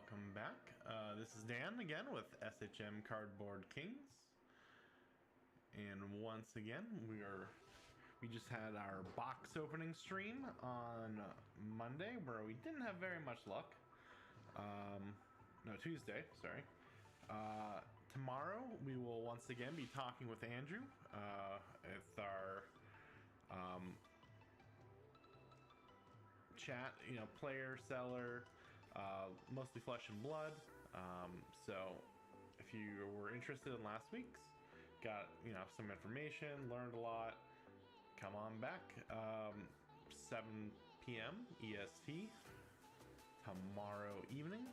welcome back. This is Dan again with SHM Cardboard Kings, and once again we just had our box opening stream on Monday where we didn't have very much luck. No, Tuesday, sorry. Tomorrow we will once again be talking with Andrew. It's our chat, player, seller, mostly Flesh and Blood. So if you were interested in last week's, got some information, learned a lot, come on back. 7 p.m. EST tomorrow evening,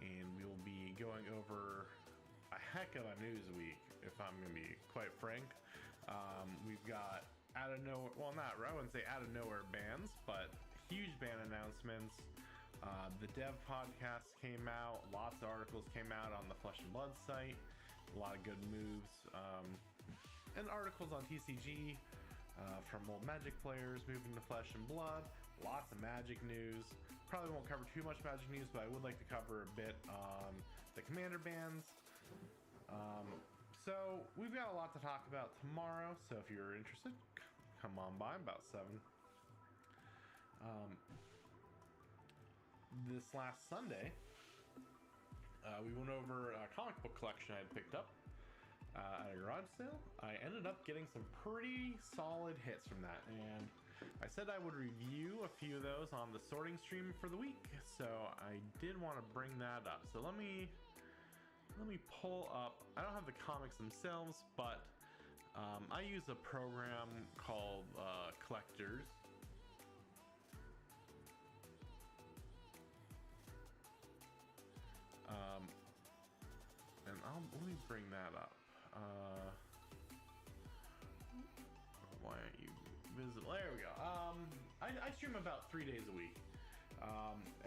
and we will be going over a heck of a news week, if I'm gonna be quite frank. We've got out of nowhere, well, not, I wouldn't say out of nowhere bans, but huge ban announcements. The dev podcast came out, lots of articles came out on the Flesh and Blood site, a lot of good moves, and articles on TCG from old Magic players moving to Flesh and Blood, lots of Magic news. Probably won't cover too much Magic news, but I would like to cover a bit on the Commander bans. So we've got a lot to talk about tomorrow, so if you're interested, come on by about 7. This last Sunday, we went over a comic book collection I had picked up at a garage sale. I ended up getting some pretty solid hits from that, and I said I would review a few of those on the sorting stream for the week, so I did want to bring that up. So let me pull up. I don't have the comics themselves, but I use a program called Collectors. And let me bring that up. Why don't you visit? There we go. I stream about 3 days a week,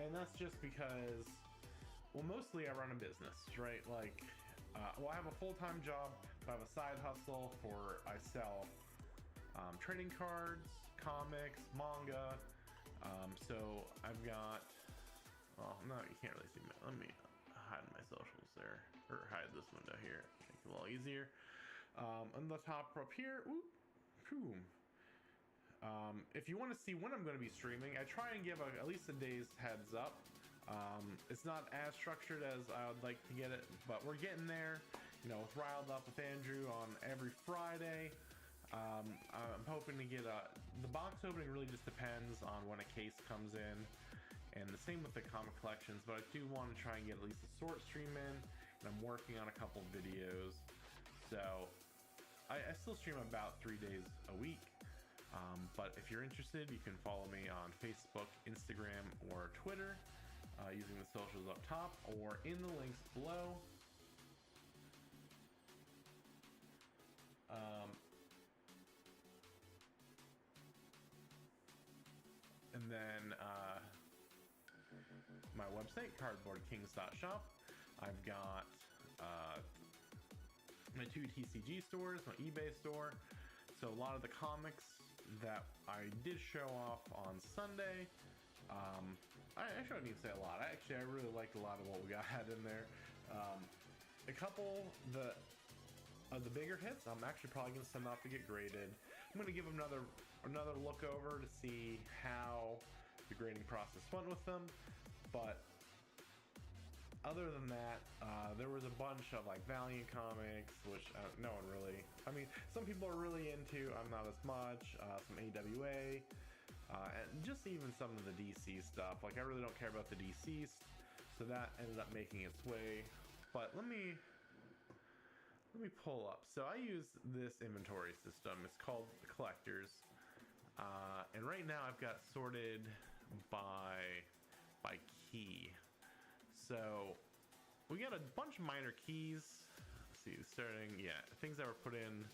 and that's just because, well, mostly I run a business, right? Like, well, I have a full-time job, but I have a side hustle for I sell trading cards, comics, manga. So I've got. Well, no, you can't really see me. Let me hide my socials there, or hide this window here, make it a little easier. On the top up here, if you want to see when I'm going to be streaming, I try and give at least a day's heads up. It's not as structured as I would like to get it, but we're getting there. With Riled Up with Andrew on every Friday. I'm hoping to get the box opening really just depends on when a case comes in. And the same with the comic collections, but I do want to try and get at least a sort stream in, and I'm working on a couple videos. So I still stream about 3 days a week, but if you're interested, you can follow me on Facebook, Instagram, or Twitter using the socials up top or in the links below. And then my website, cardboardkings.shop. I've got my 2 TCG stores, my eBay store. So a lot of the comics that I did show off on Sunday. I shouldn't even say a lot. I really liked a lot of what we got in there. A couple of the bigger hits, I'm actually probably going to send off to get graded. I'm going to give them another look over to see how the grading process went with them. But other than that, there was a bunch of like Valiant comics, which no one really, I mean, some people are really into, I'm not as much, some AWA, and just even some of the DC stuff. Like, I really don't care about the DCs, so that ended up making its way. But let me pull up. So I use this inventory system. It's called Collectors, and right now I've got sorted by key. So we got a bunch of minor keys. Let's see, starting, things that were put in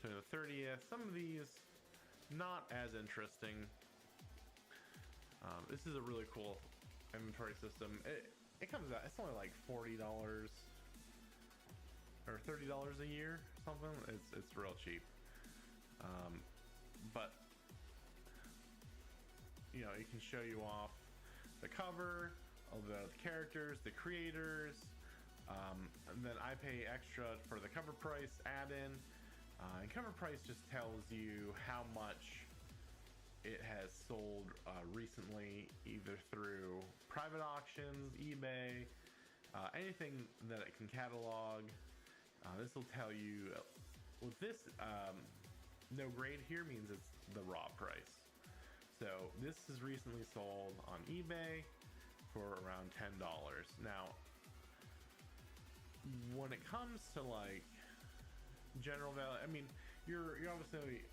to the 30th. Some of these not as interesting. This is a really cool inventory system. It comes out, it's only like $40 or $30 a year, something. It's real cheap. But it can show you off the cover, the characters, the creators, and then I pay extra for the cover price add-in. And cover price just tells you how much it has sold recently, either through private auctions, eBay, anything that it can catalog. This will tell you, with this no grade here means it's the raw price. So this is recently sold on eBay for around $10. Now, when it comes to like general value, I mean, you're obviously,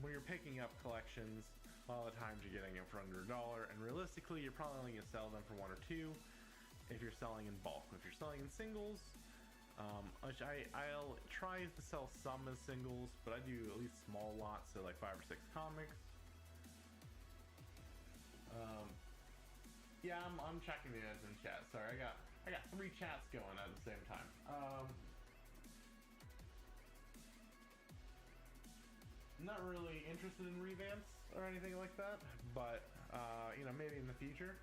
when you're picking up collections, a lot of the times you're getting it for under $1, and realistically you're probably only gonna sell them for 1 or 2 if you're selling in bulk. If you're selling in singles, which I'll try to sell some as singles, but I do at least small lots, so like 5 or 6 comics. Yeah, I'm checking the ads in chat. Sorry, I got 3 chats going at the same time. Not really interested in revamps or anything like that, but you know, maybe in the future.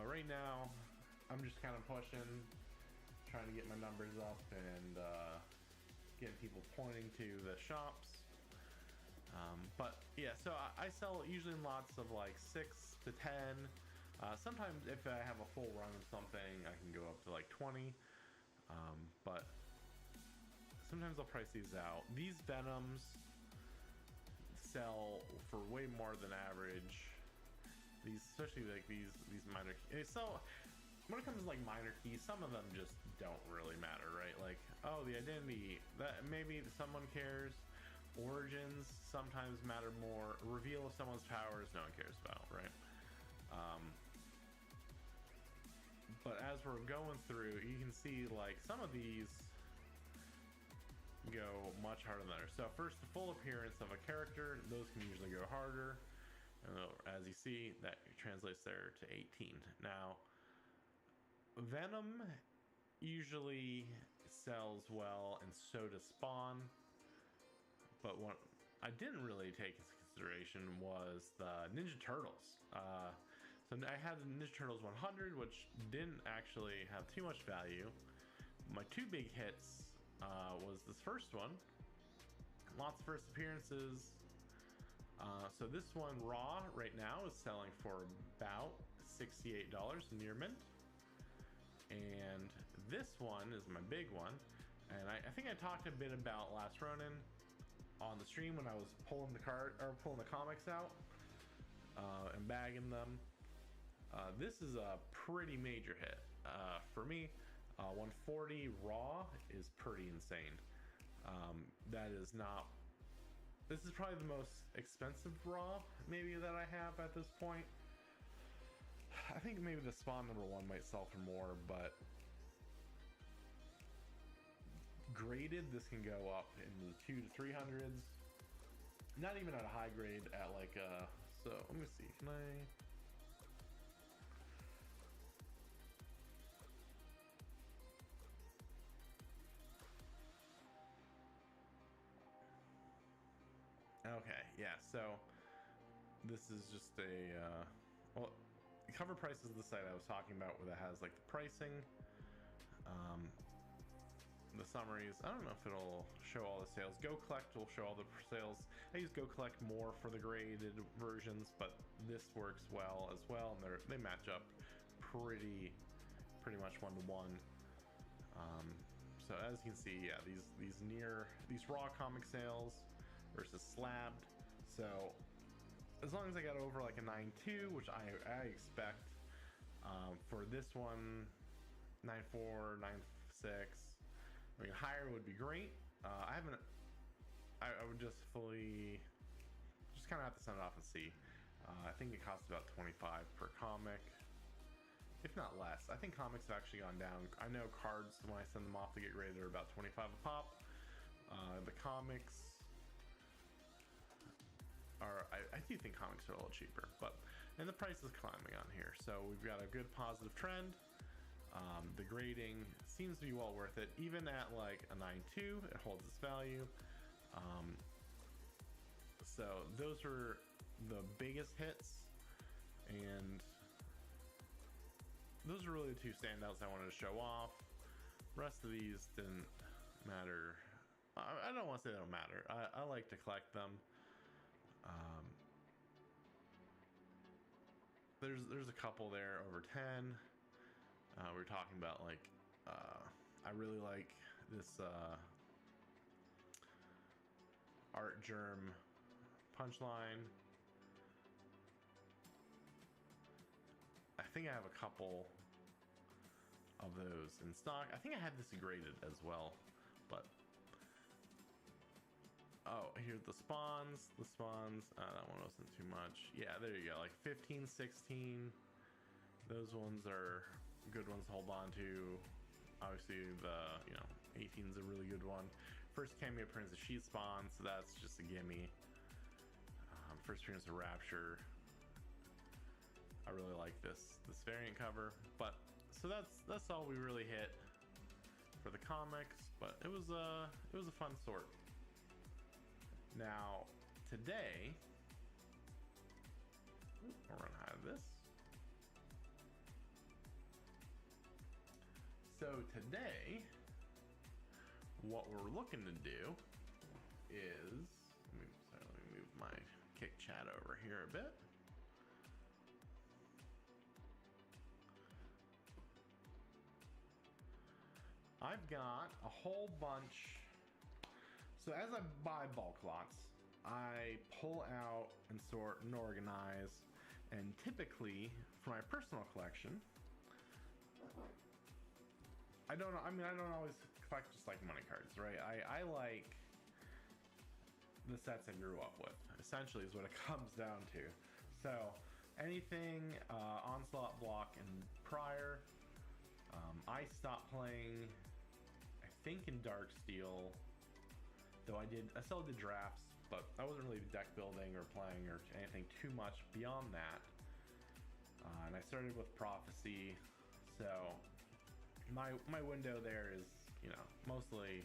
Right now, I'm just kind of pushing, trying to get my numbers up and getting people pointing to the shops. But yeah, so I sell usually in lots of like 6 to 10. Sometimes if I have a full run of something, I can go up to like 20. But sometimes I'll price these out. These Venoms sell for way more than average. These, especially like these minor keys. So when it comes to like minor keys, some of them just don't really matter, right? Like, oh, the identity, that maybe someone cares. Origins sometimes matter more. Reveal of someone's powers, no one cares about, right? But as we're going through, you can see like some of these go much harder than others. So first, the full appearance of a character, those can usually go harder. And as you see, that translates there to 18. Now, Venom usually sells well, and so does Spawn. But what I didn't really take into consideration was the Ninja Turtles. So I had the Ninja Turtles 100, which didn't actually have too much value. My 2 big hits was this first one. Lots of first appearances. So this one raw right now is selling for about $68 near mint. And this one is my big one. And I think I talked a bit about Last Ronin on the stream when I was pulling the comics out and bagging them. This is a pretty major hit for me. 140 raw is pretty insane. That is not. This is probably the most expensive raw maybe that I have at this point. I think maybe the Spawn #1 might sell for more, but graded, this can go up in the 200s to 300s. Not even at a high grade, at like so let me see, can I? Okay, yeah, so this is just a well, cover price is the site I was talking about, where that has like the pricing, the summaries. I don't know if it'll show all the sales. Go Collect will show all the sales. I use Go Collect more for the graded versions, but this works well as well, and they match up pretty much 1-to-1. So as you can see, yeah, these raw comic sales versus slabbed. So as long as I got over like a 9.2, which I expect, for this one, 9.4, 9.6. I mean, higher would be great. I would just kind of have to send it off and see. I think it costs about 25 per comic, if not less. I think comics have actually gone down. I know cards, when I send them off to get graded, are about 25 a pop. The comics are, I do think comics are a little cheaper, and the price is climbing on here. So we've got a good positive trend. The grading seems to be well worth it. Even at like a 9.2, it holds its value. So those are the biggest hits. And those are really the two standouts I wanted to show off. The rest of these didn't matter. I don't want to say they don't matter. I like to collect them. There's a couple there over 10. We were talking about like I really like this Art Germ punchline. I think I have a couple of those in stock. I think I had this graded as well, but oh, here's the spawns. That one wasn't too much. Yeah, there you go, like 15, 16. Those ones are good ones to hold on to. Obviously the 18 is a really good one. First cameo appearance of Sheet Spawn, so that's just a gimme. First appearance of Rapture. I really like this variant cover. But so that's all we really hit for the comics. But it was a fun sort. Now today, I'll run out of this. So today, what we're looking to do is, let me move my kick chat over here a bit. I've got a whole bunch. So as I buy bulk lots, I pull out and sort and organize, and typically for my personal collection, I don't always collect just like money cards, right? I like the sets I grew up with, essentially, is what it comes down to. So anything Onslaught block and prior, I stopped playing, I think, in Darksteel, though I still did drafts, but I wasn't really deck building or playing or anything too much beyond that. And I started with Prophecy, so my window there is, mostly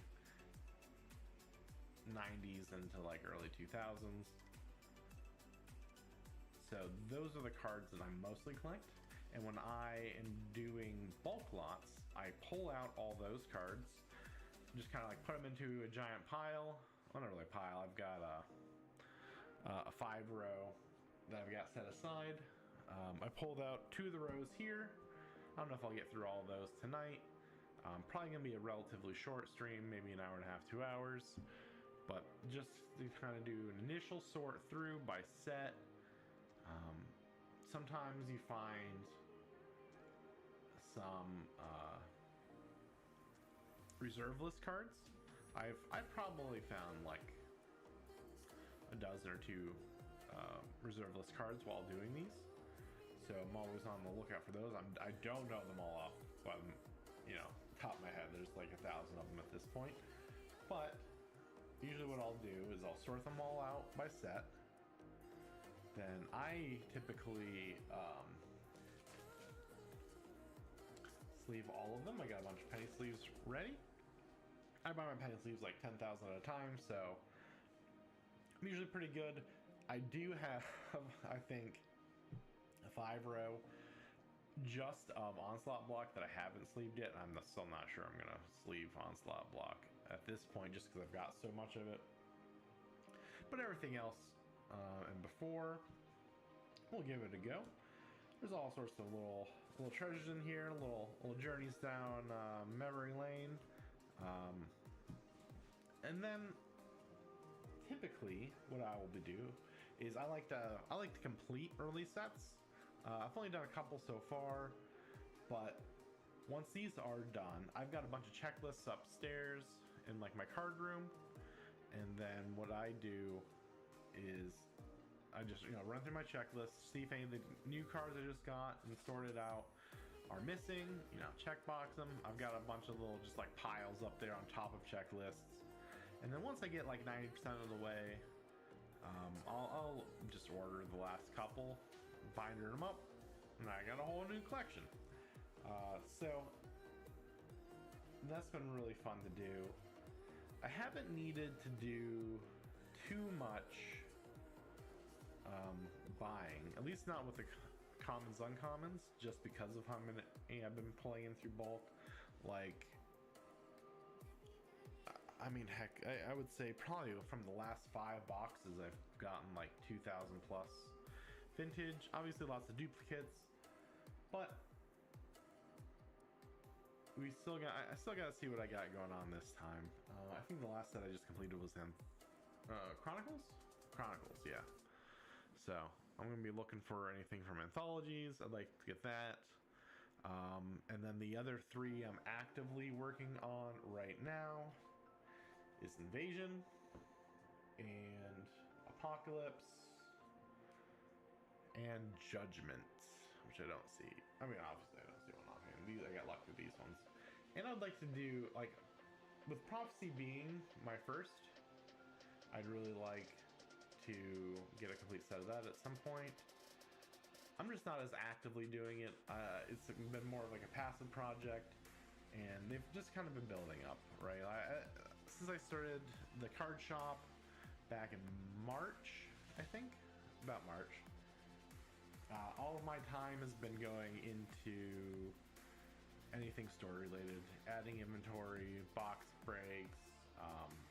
90s into like early 2000s. So those are the cards that I mostly collect. And when I am doing bulk lots, I pull out all those cards, just kind of like put them into a giant pile. Well, not really a pile. I've got a 5-row that I've got set aside. I pulled out 2 of the rows here. I don't know if I'll get through all of those tonight. Probably gonna be a relatively short stream, maybe an hour and a half, 2 hours. But just to kind of do an initial sort through by set. Sometimes you find some reserve list cards. I've probably found like a dozen or 2 reserve list cards while doing these. So I'm always on the lookout for those. I don't know them all off, but top of my head, there's like 1,000 of them at this point. But usually what I'll do is I'll sort them all out by set. Then I typically sleeve all of them. I got a bunch of penny sleeves ready. I buy my penny sleeves like 10,000 at a time, so I'm usually pretty good. I do have, I think, a 5-row just of Onslaught block that I haven't sleeved yet. I'm still not sure I'm gonna sleeve Onslaught block at this point, just because I've got so much of it. But everything else and before, we'll give it a go. There's all sorts of little treasures in here, little journeys down memory lane, and then typically what I will do is I like to complete early sets. I've only done a couple so far, but once these are done, I've got a bunch of checklists upstairs in like my card room, and then what I do is I just run through my checklist, see if any of the new cards I just got and sorted out are missing, checkbox them. I've got a bunch of little just like piles up there on top of checklists, and then once I get like 90% of the way, I'll just order the last couple, binder them up, and I got a whole new collection. So that's been really fun to do. I haven't needed to do too much buying, at least not with commons, uncommons, just because of how many I've been playing through bulk. Like, I mean, heck, I would say probably from the last 5 boxes, I've gotten like 2,000 plus vintage. Obviously, lots of duplicates, but I still got to see what I got going on this time. I think the last set I just completed was in Chronicles, yeah. So I'm gonna be looking for anything from anthologies. I'd like to get that. And then the other 3 I'm actively working on right now is Invasion and Apocalypse and Judgment, which I don't see. I mean, obviously I don't see one offhand. I got luck with these ones. And I'd like to do, like, with Prophecy being my first, I'd really like to get a complete set of that at some point. I'm just not as actively doing it. It's been more of like a passive project, and they've just kind of been building up, right? Since I started the card shop back in March, I think, about March, all of my time has been going into anything store related, adding inventory, box breaks,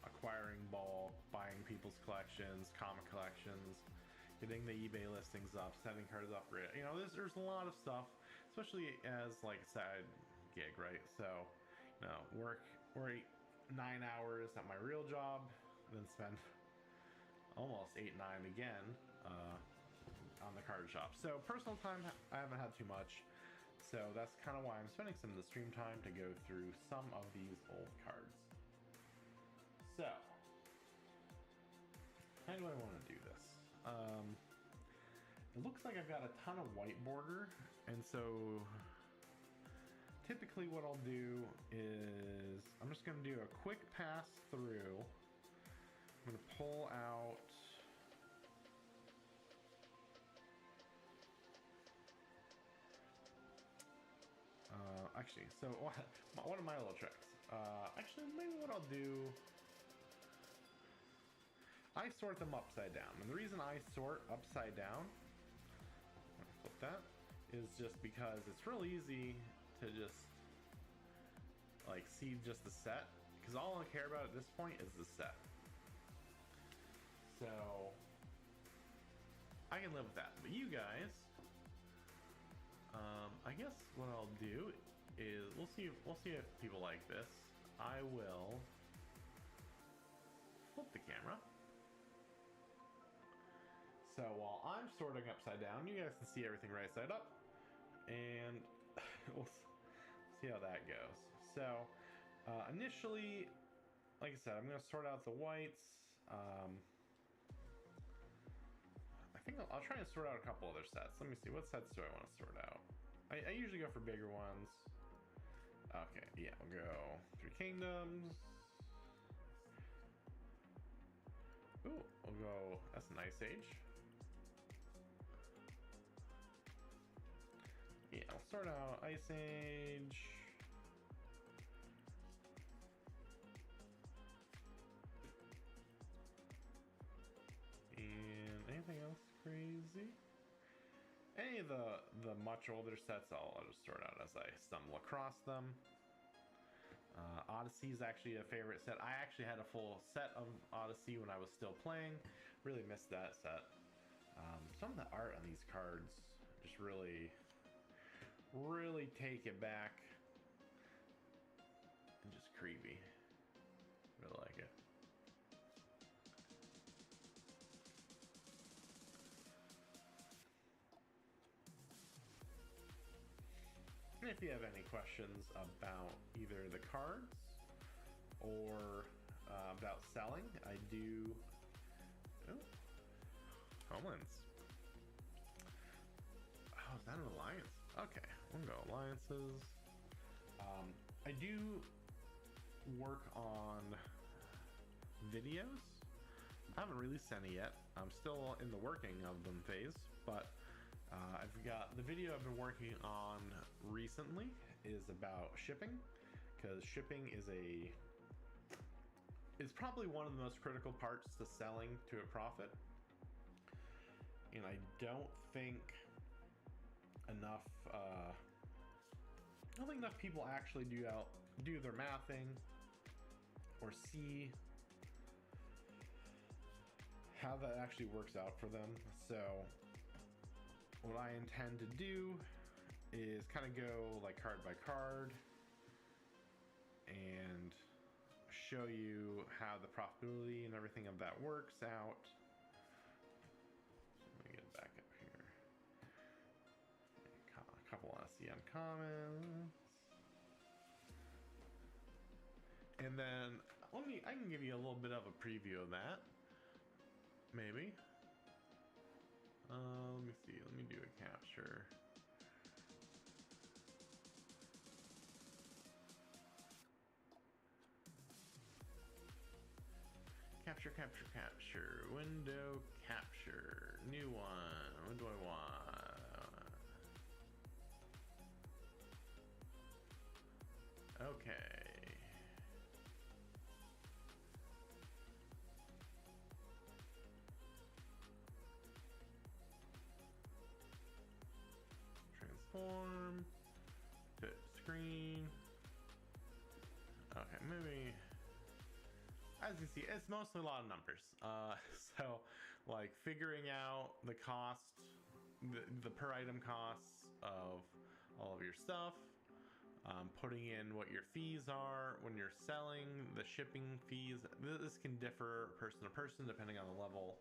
acquiring bulk, buying people's collections, comic collections, getting the eBay listings up, setting cards up. You know, there's a lot of stuff, especially as like a side gig, right? So, you know, work 9 hours at my real job, then spend almost 8-9 again on the card shop. So personal time, I haven't had too much. So that's kind of why I'm spending some of the stream time to go through some of these old cards. So, how do I want to do this? It looks like I've got a ton of white border, and so typically what I'll do is I'm just going to do a quick pass through. I'm going to pull out actually, so one of my little tricks. Actually, maybe what I'll do, I sort them upside down. And the reason I sort upside down, flip that, is just because it's real easy to just like see just the set, because all I care about at this point is the set. So I can live with that. But you guys, I guess what I'll do is we'll see if people like this. I will flip the camera. So while I'm sorting upside down, you guys can see everything right side up, and we'll see how that goes. So initially, like I said, I'm going to sort out the whites. I think I'll try and sort out a couple other sets. Let me see, what sets do I want to sort out? I usually go for bigger ones. Okay, yeah, we'll go 3 Kingdoms. Ooh, we'll go, that's an Ice Age. Yeah, I'll start out Ice Age. And anything else crazy? Any of the much older sets, I'll just sort out as I stumble across them. Odyssey is actually a favorite set. I actually had a full set of Odyssey when I was still playing. Really missed that set. Some of the art on these cards just really take it back and just creepy. Really like it. And if you have any questions about either the cards or about selling, I do. Oh, Homelands. Oh, is that an alliance? Okay, we'll go alliances. I do work on videos. I haven't released any yet. I'm still in the working of them phase, but I've got the video I've been working on recently is about shipping, because shipping is probably one of the most critical parts to selling to a profit. And I don't think enough. I don't think enough people actually do their mathing or see how that actually works out for them. So what I intend to do is kind of go like card by card and show you how the profitability and everything of that works out. So let me get it back up here. A couple I see uncommons. And then I can give you a little bit of a preview of that. Maybe. Let me see. Let me do a capture. Capture. Window capture. New one. What do I want? Okay. Transform. Fit screen. Okay, maybe. As you see, it's mostly a lot of numbers. So like figuring out the cost, the per item costs of all of your stuff, putting in what your fees are when you're selling, the shipping fees. This can differ person to person depending on the level.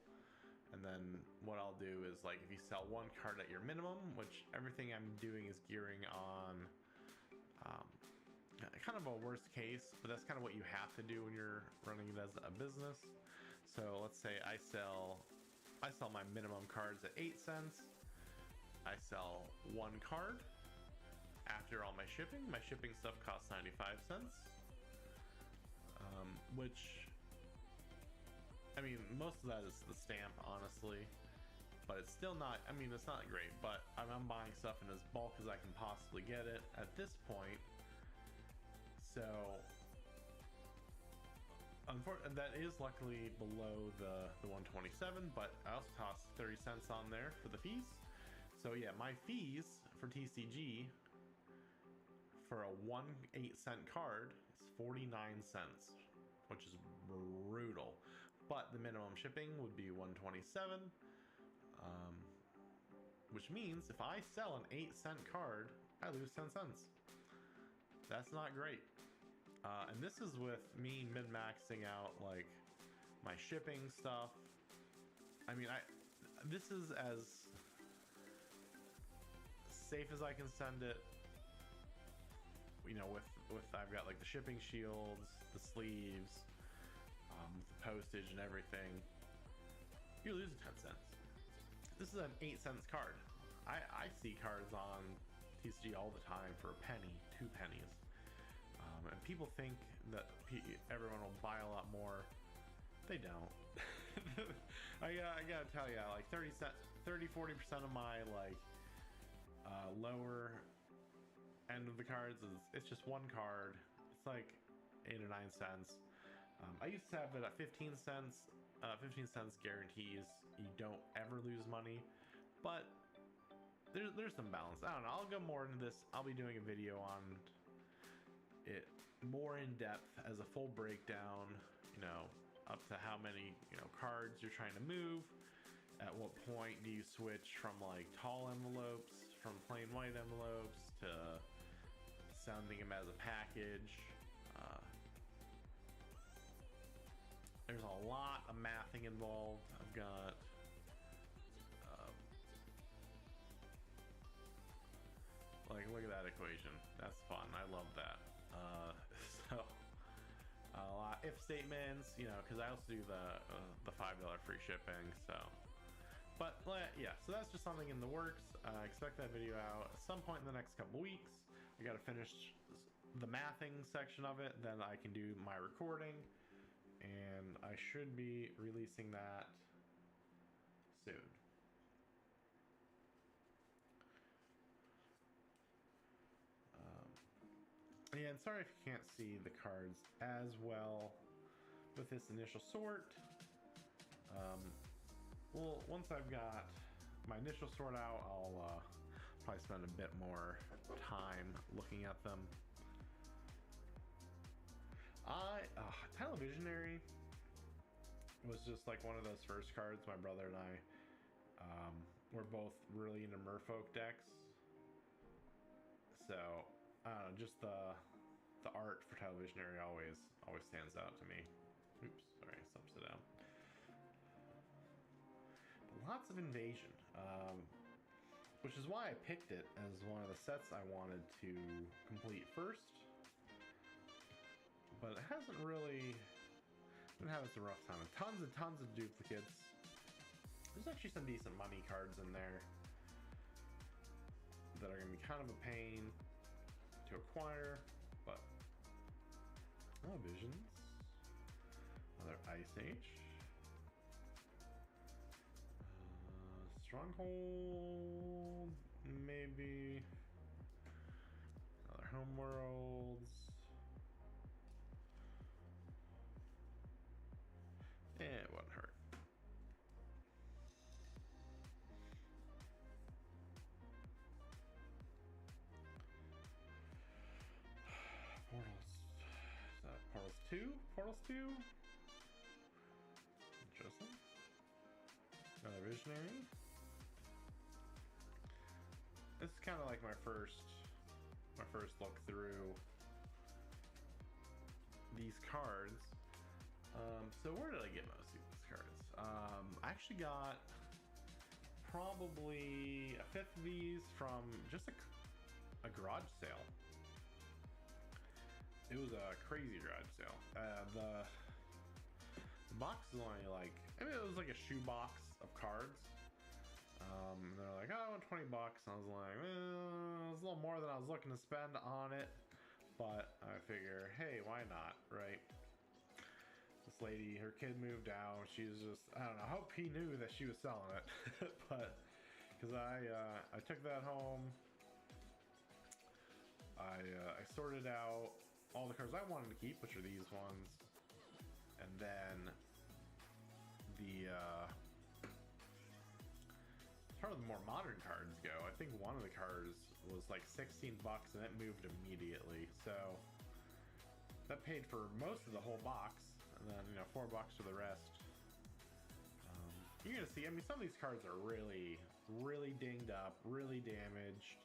And then what I'll do is, like, if you sell one card at your minimum, which everything I'm doing is gearing on kind of a worst case, but that's kind of what you have to do when you're running it as a business. So let's say I sell my minimum cards at 8 cents. I sell one card after all my shipping. My shipping stuff costs 95 cents, which, I mean, most of that is the stamp, honestly, but it's still not, I mean, it's not great, but I'm buying stuff in as bulk as I can possibly get it at this point. So that is luckily below the 127, but I also tossed 30 cents on there for the fees. So yeah, my fees for TCG for a 1/8 card is 49 cents, which is brutal. But the minimum shipping would be 127, which means if I sell an 8-cent card, I lose 10 cents. That's not great. And this is with me min-maxing out like my shipping stuff. I mean, this is as safe as I can send it. You know, with I've got like the shipping shields, the sleeves, with the postage and everything. You're losing 10 cents. This is an 8 cents card. I see cards on TCG all the time for a penny, 2 pennies. And people think that everyone will buy a lot more. They don't. I gotta tell you, like 30-40% of my like lower end of the cards it's just one card. It's like 8 or 9 cents. I used to have it at 15 cents. 15 cents guarantees you don't ever lose money, but there's some balance. I don't know. I'll go more into this. I'll be doing a video on it more in depth as a full breakdown, you know, up to how many, you know, cards you're trying to move. At what point do you switch from like tall envelopes, from plain white envelopes, to sounding them as a package. There's a lot of mathing involved. I've got like, look at that equation. That's fun. I love that. So a lot if statements, you know, because I also do the $5 free shipping. So, but yeah, so that's just something in the works. Expect that video out at some point in the next couple weeks. I got to finish the mathing section of it, then I can do my recording, and I should be releasing that soon. Yeah, and sorry if you can't see the cards as well with this initial sort. Well, once I've got my initial sort out, I'll probably spend a bit more time looking at them. Televisionary was just like one of those first cards. My brother and I were both really into Merfolk decks, so I don't know, just the art for Televisionary always stands out to me. Oops, sorry, upside down. Lots of invasion, which is why I picked it as one of the sets I wanted to complete first. But it hasn't really been having some rough time. Tons of duplicates. There's actually some decent money cards in there that are going to be kind of a pain to acquire, but visions. Another Ice Age. Stronghold, maybe. Another Homeworlds. It wouldn't hurt. Portals. Is that Portals 2? Portals 2? Interesting. Another Visionary. This is kind of like my first look through these cards. So where did I get most of these cards? I actually got probably a fifth of these from just a garage sale. It was a crazy garage sale. The box is only like, I mean, it was like a shoe box of cards. They're like, oh, I want $20. And I was like, well, it's a little more than I was looking to spend on it, but I figure, hey, why not, right? This lady, her kid moved out. She was just, I don't know, I hope he knew that she was selling it. But because I took that home, I sorted out all the cards I wanted to keep, which are these ones, and then the as far as the more modern cards go, I think one of the cards was like $16 and it moved immediately. So that paid for most of the whole box. And then, you know, $4 for the rest. You're gonna see, I mean, some of these cards are really dinged up, really damaged.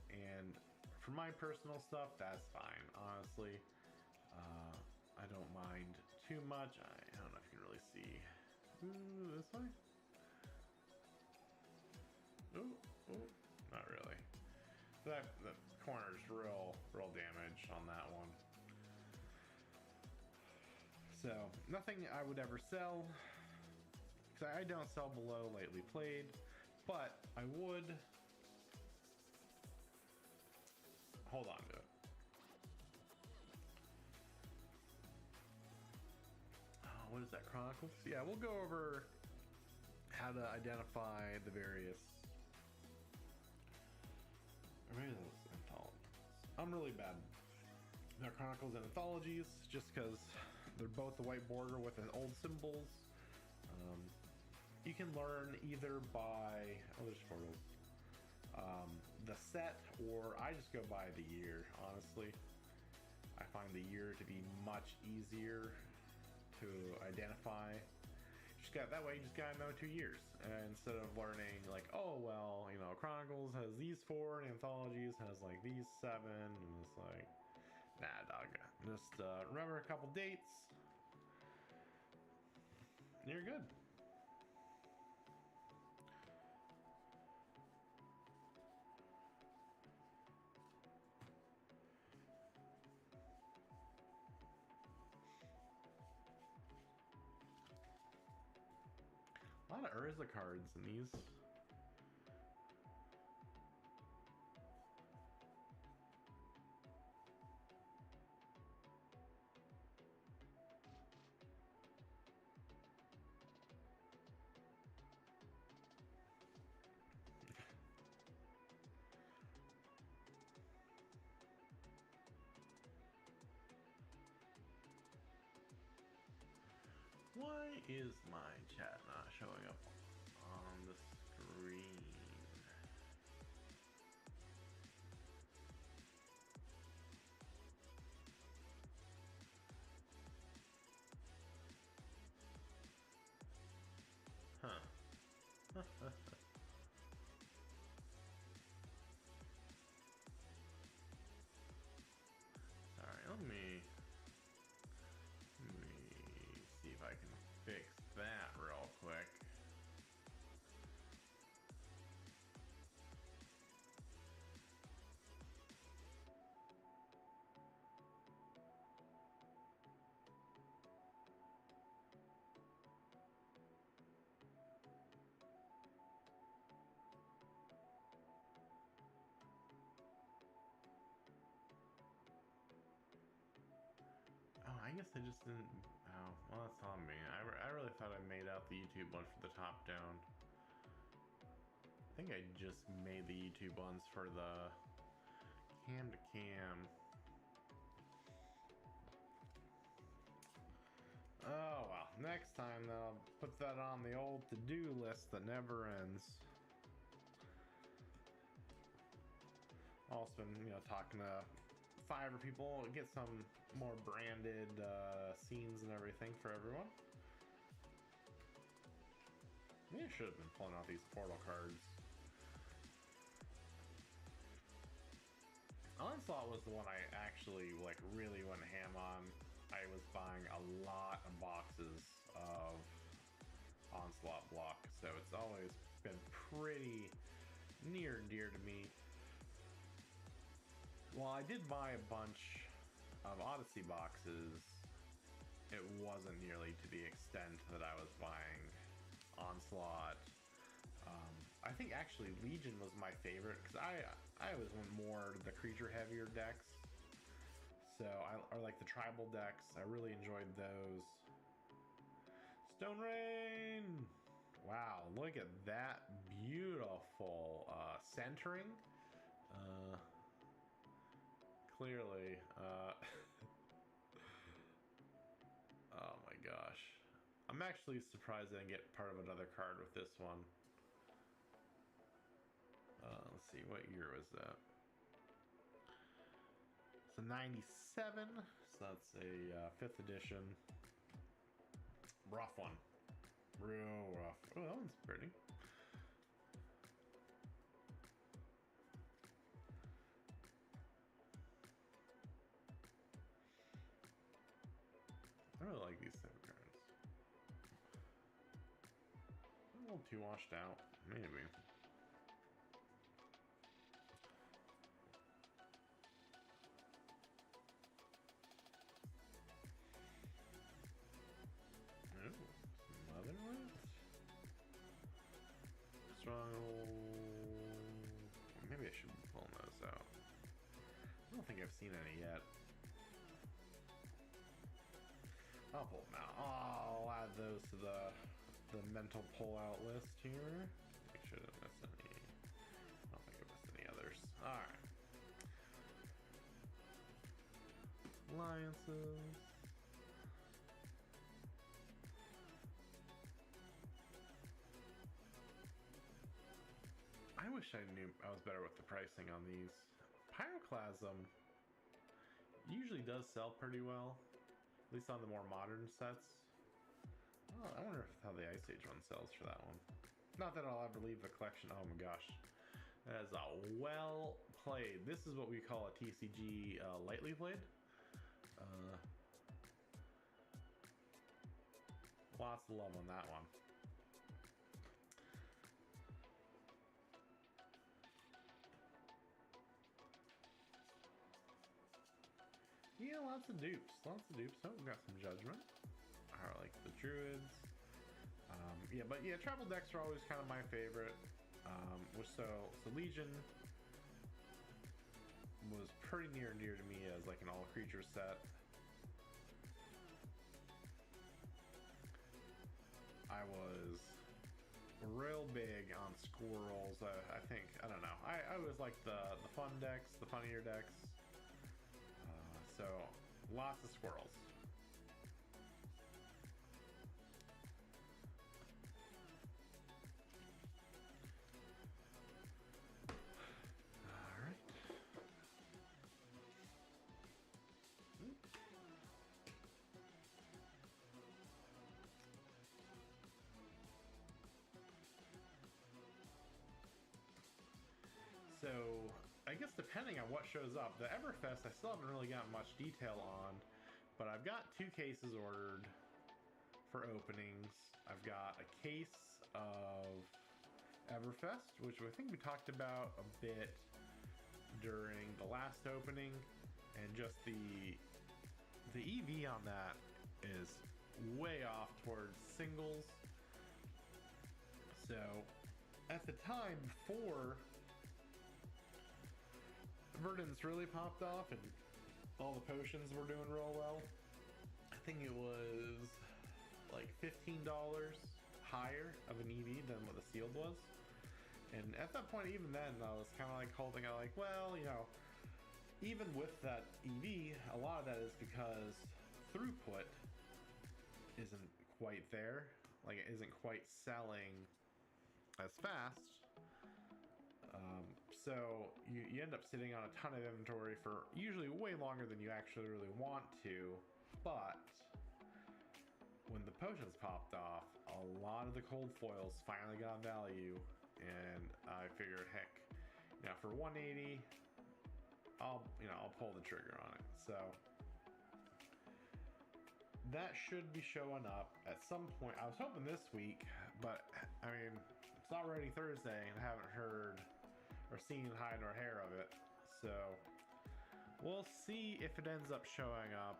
And for my personal stuff, that's fine, honestly. I don't mind too much. I don't know if you can really see. Ooh, this way? Ooh, not really. The corner's real damaged on that one. So, nothing I would ever sell, because I don't sell below lightly played, but I would hold on to it. What is that, Chronicles? Yeah, we'll go over how to identify the various, or maybe those anthologies. I'm really bad. They're Chronicles and anthologies, just because they're both the white border with the old symbols. You can learn either by, there's portals, the set, or I just go by the year, honestly. I find the year to be much easier to identify. That way you just gotta know 2 years, and instead of learning like, oh well, you know, Chronicles has these 4 and anthologies has like these 7, and it's like, nah, dog. Just remember a couple dates, and you're good. A lot of Urza cards in these. Why is my chat not showing up on the screen? I just didn't. Oh, well, that's on me. I really thought I made out the YouTube one for the top down. I think I just made the YouTube ones for the cam to cam. Oh well, next time then I'll put that on the old to-do list that never ends. Also been, you know, talking to Fiverr people, get some more branded scenes and everything for everyone. Maybe I should have been pulling out these portal cards. Onslaught was the one I actually like really went ham on. I was buying a lot of boxes of Onslaught block, so it's always been pretty near and dear to me. While I did buy a bunch of Odyssey boxes, it wasn't nearly to the extent that I was buying Onslaught. I think actually Legion was my favorite because I always went more the creature heavier decks. So or like the tribal decks. I really enjoyed those. Stone Rain! Wow, look at that beautiful centering. Clearly. Oh my gosh. I'm actually surprised I didn't get part of another card with this one. Let's see, what year was that? It's a 97, so that's a 5th edition. Rough one. Real rough. Oh, that one's pretty. I really like these type of cards. A little too washed out, maybe. Motherland? Stronghold. Maybe I should be pulling those out. I don't think I've seen any yet. I'll pull them out. I'll add those to the mental pull-out list here. Make sure I didn't miss any. I don't think I missed any others. Alright. Alliances. I wish I knew I was better with the pricing on these. Pyroclasm usually does sell pretty well, at least on the more modern sets. Oh, I wonder how the Ice Age one sells for that one. Not that I'll ever leave the collection. Oh my gosh. That is a well played. This is what we call a TCG lightly played. Lots of love on that one. Yeah, lots of dupes. Lots of dupes. Oh, we've got some Judgment. I like the Druids. Yeah, but yeah, tribal decks are always kind of my favorite. So Legion was pretty near and dear to me as like an all creature set. I was real big on squirrels. I think, I don't know. I always like the fun decks, the funnier decks. So lots of squirrels. All right. So I guess depending on what shows up, the Everfest I still haven't really gotten much detail on, but I've got 2 cases ordered for openings. I've got a case of Everfest, which I think we talked about a bit during the last opening, and just the EV on that is way off towards singles. So at the time before Verdant's really popped off and all the potions were doing real well, think it was like $15 higher of an EV than what the sealed was. And at that point, even then, I was kind of like holding out, like, well, you know, even with that EV, a lot of that is because throughput isn't quite there. Like, it isn't quite selling as fast. So you end up sitting on a ton of inventory for usually way longer than you actually really want to. But when the potions popped off, a lot of the cold foils finally got value, and I figured, heck, you know, for 180, I'll pull the trigger on it. So that should be showing up at some point. I was hoping this week, but I mean, it's already Thursday and I haven't heard or seen hide nor hair of it. So we'll see if it ends up showing up.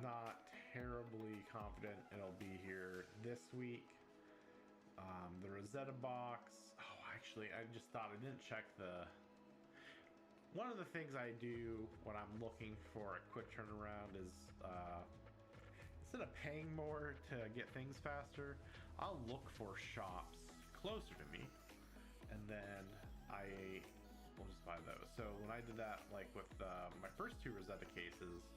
Not terribly confident it'll be here this week. The Rosetta box. Oh, actually, I just thought I didn't check the... One of the things I do when I'm looking for a quick turnaround is instead of paying more to get things faster, I'll look for shops closer to me, and then I will just buy those. So when I did that, like with my first 2 Rosetta cases,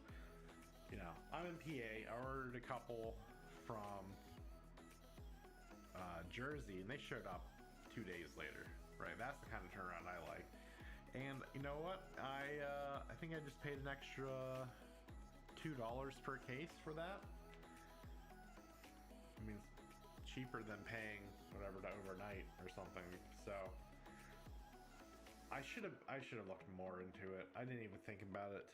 you know, I'm in PA. I ordered a couple from Jersey, and they showed up 2 days later. Right, that's the kind of turnaround I like. And you know what? I think I just paid an extra $2 per case for that. I mean, it's cheaper than paying whatever to overnight or something. So I should have looked more into it. I didn't even think about it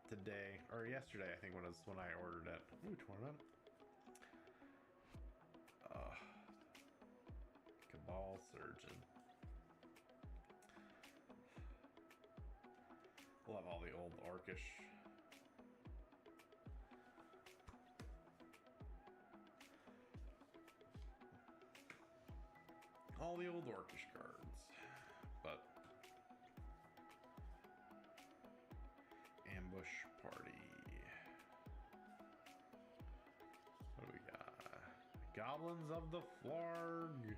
today or yesterday. I think when I ordered it. Ooh, tournament. Cabal Surgeon. Love all the old Orcish. All the old Orcish cards. But Ambush Party. What do we got? Goblins of the Flarg.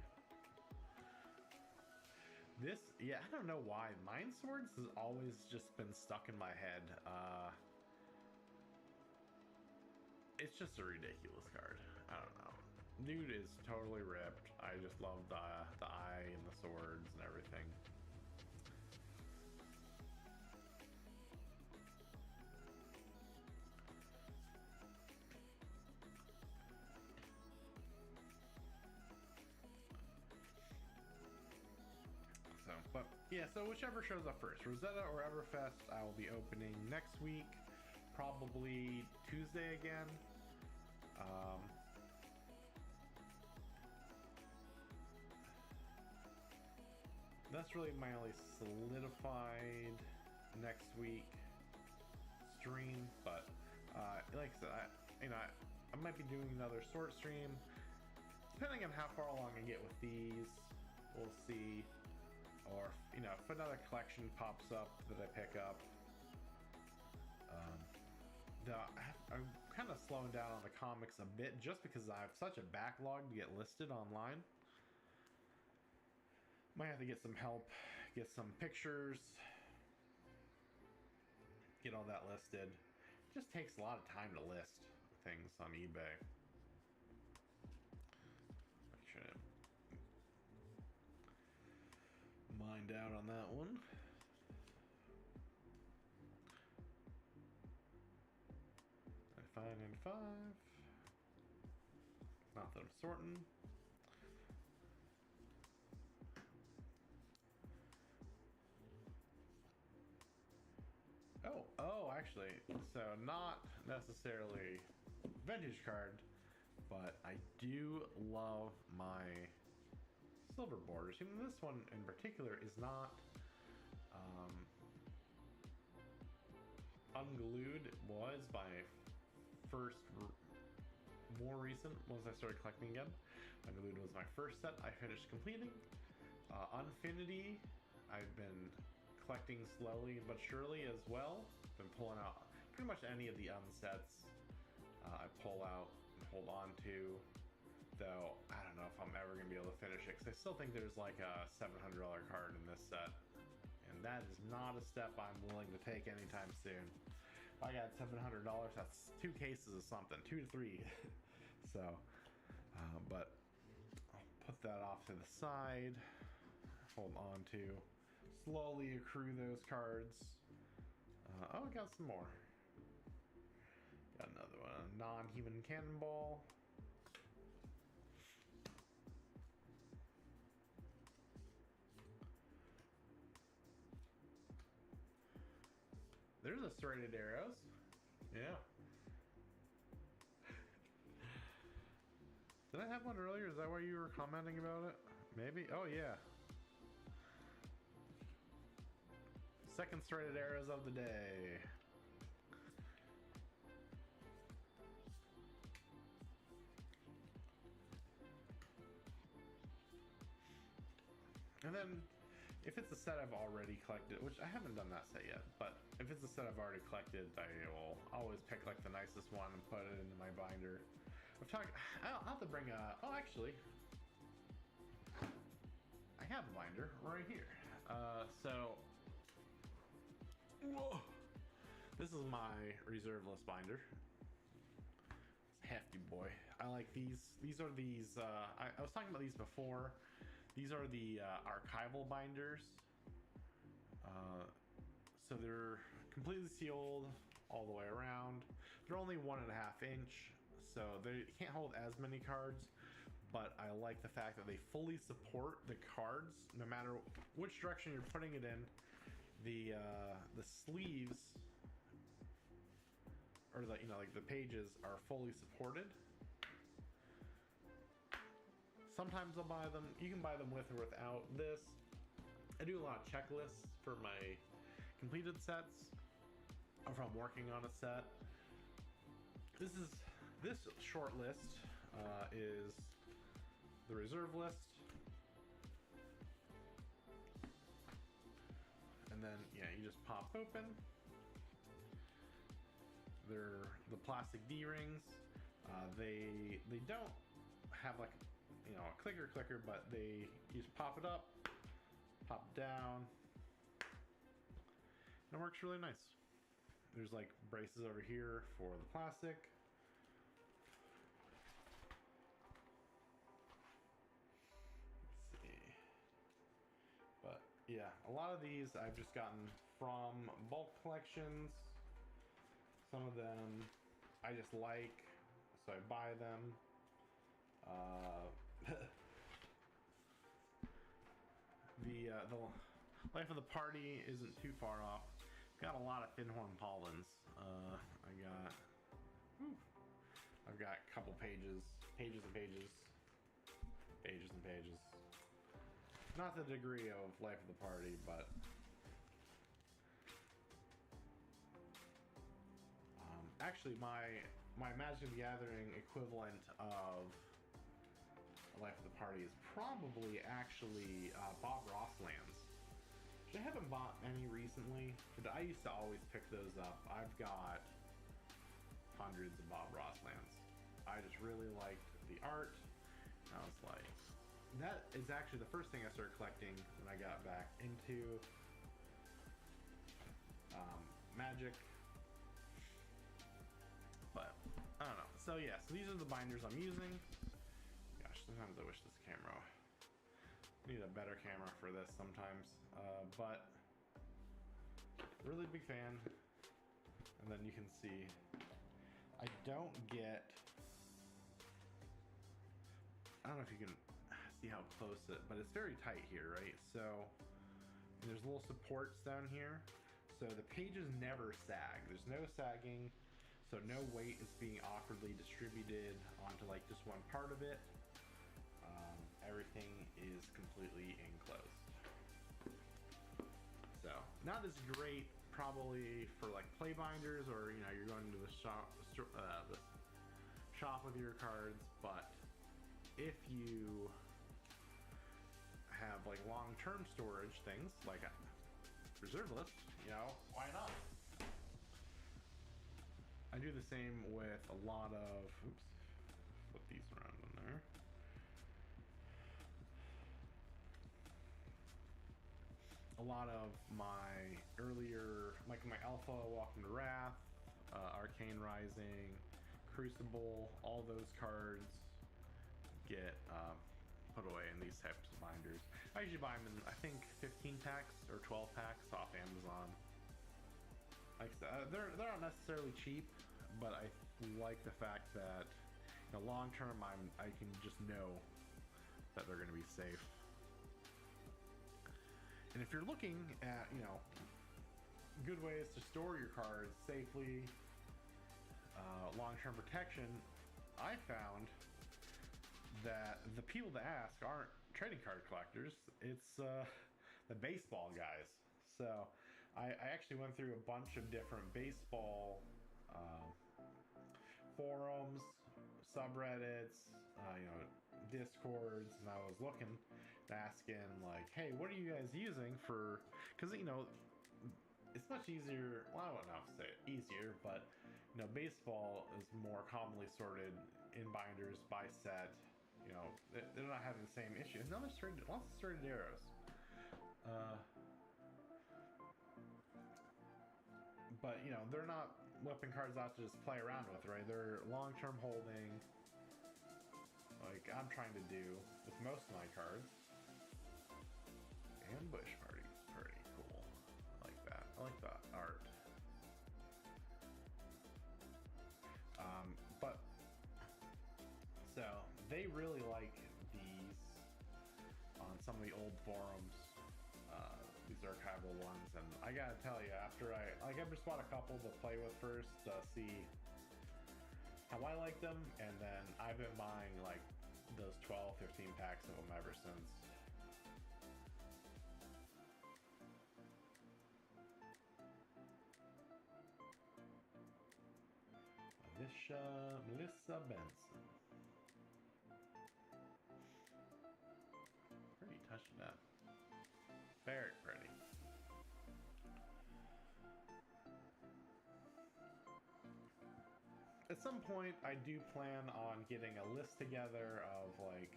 This, yeah, I don't know why. Mind Swords has always just been stuck in my head. It's just a ridiculous card. I don't know. Dude is totally ripped. I just love the eye and the swords and everything. So, but yeah, so whichever shows up first, Rosetta or Everfest, I will be opening next week, probably Tuesday again. That's really my only solidified next week stream, but like I said, I might be doing another sort stream, depending on how far along I get with these. We'll see. Or, you know, if another collection pops up that I pick up. I'm kind of slowing down on the comics a bit just because I have such a backlog to get listed online. Might have to get some help, get some pictures, get all that listed. It just takes a lot of time to list things on eBay. Make sure to mind out on that one. $95.95. Not that I'm sorting. Oh, actually, so not necessarily vintage card, but I do love my silver borders. Even this one in particular is not unglued. It was my first, more recent, once I started collecting again. Unglued was my first set I finished completing. Unfinity, I've been collecting slowly but surely as well. Been pretty much any of the unsets I pull out and hold on to. Though I don't know if I'm ever gonna be able to finish it, because I still think there's like a $700 card in this set, and that is not a step I'm willing to take anytime soon. If I got $700, that's 2 cases of something, 2 to 3. So, but I'll put that off to the side, hold on to, slowly accrue those cards. Oh, I got some more. Got another one, a non-human cannonball. There's a serrated arrows. Yeah. Did I have one earlier? Is that why you were commenting about it? Maybe? Oh, yeah. Second serrated arrows of the day. And then, if it's a set I've already collected, which I haven't done that set yet, but if it's a set I've already collected, I will always pick like the nicest one and put it into my binder. I'll have to bring a, oh actually, I have a binder right here. So, whoa, this is my reserve list binder. It's a hefty boy. I like these. These are these, I was talking about these before. These are the archival binders. So they're completely sealed all the way around. They're only 1.5 inch, so they can't hold as many cards, but I like the fact that they fully support the cards no matter which direction you're putting it in. The sleeves, or the, you know, like the pages are fully supported. Sometimes I'll buy them. You can buy them with or without this. I do a lot of checklists for my completed sets, or if I'm working on a set. This short list is the reserve list, and then yeah, you just pop open. They're the plastic D-rings. They don't have like, you know, a clicker, but you just pop it up, pop it down, and it works really nice. There's like braces over here for the plastic. Let's see. But yeah, a lot of these I've just gotten from bulk collections. Some of them I just like, so I buy them. The life of the party isn't too far off. Got a lot of Thinhorn Pollens. I've got a couple pages and pages. Not the degree of life of the party, but actually my Magic the Gathering equivalent of life of the party is probably actually Bob Ross lands, which I haven't bought any recently, but I used to always pick those up. I've got hundreds of Bob Ross lands. I just really liked the art. I was like, that is actually the first thing I started collecting when I got back into Magic. But I don't know. So yeah, so these are the binders I'm using. Sometimes I wish this camera, I need a better camera for this sometimes, but really big fan. And then you can see, I don't know if you can see how close but it's very tight here, right? So there's little supports down here. So the pages never sag. There's no sagging. So no weight is being awkwardly distributed onto like just one part of it. Everything is completely enclosed. So not as great probably for like play binders, or you know, you're going to the shop with your cards, but if you have like long-term storage things like a reserve list, you know, why not? I do the same with a lot of, oops, flip these around in there. A lot of my earlier, like my Alpha, Welcome to Wrath, Arcane Rising, Crucible, all those cards get put away in these types of binders. I usually buy them in, I think, 15 packs or 12 packs off Amazon. Like they're not necessarily cheap, but I like the fact that, you know, long term I can just know that they're going to be safe. And if you're looking at, you know, good ways to store your cards safely, long-term protection, I found that the people to ask aren't trading card collectors, it's the baseball guys. So I actually went through a bunch of different baseball forums, subreddits, you know, discords, and I was looking, asking like, hey, what are you guys using for, because, you know, it's much easier, well, I don't know how to say it, easier, but, you know, baseball is more commonly sorted in binders by set. You know, they're not having the same issue. And lots of sorted arrows. But, you know, they're not whipping cards out to just play around with, right? They're long-term holding, like I'm trying to do with most of my cards. Ambush Party is pretty cool. I like that. I like the art. But so they really like these on some of the old forums, these archival ones, and I gotta tell you, after I just bought a couple to play with first to see how I like them, and then I've been buying like those 12, 15 packs of them ever since. Melissa Benson. Pretty touching up. Very pretty. At some point, I do plan on getting a list together of like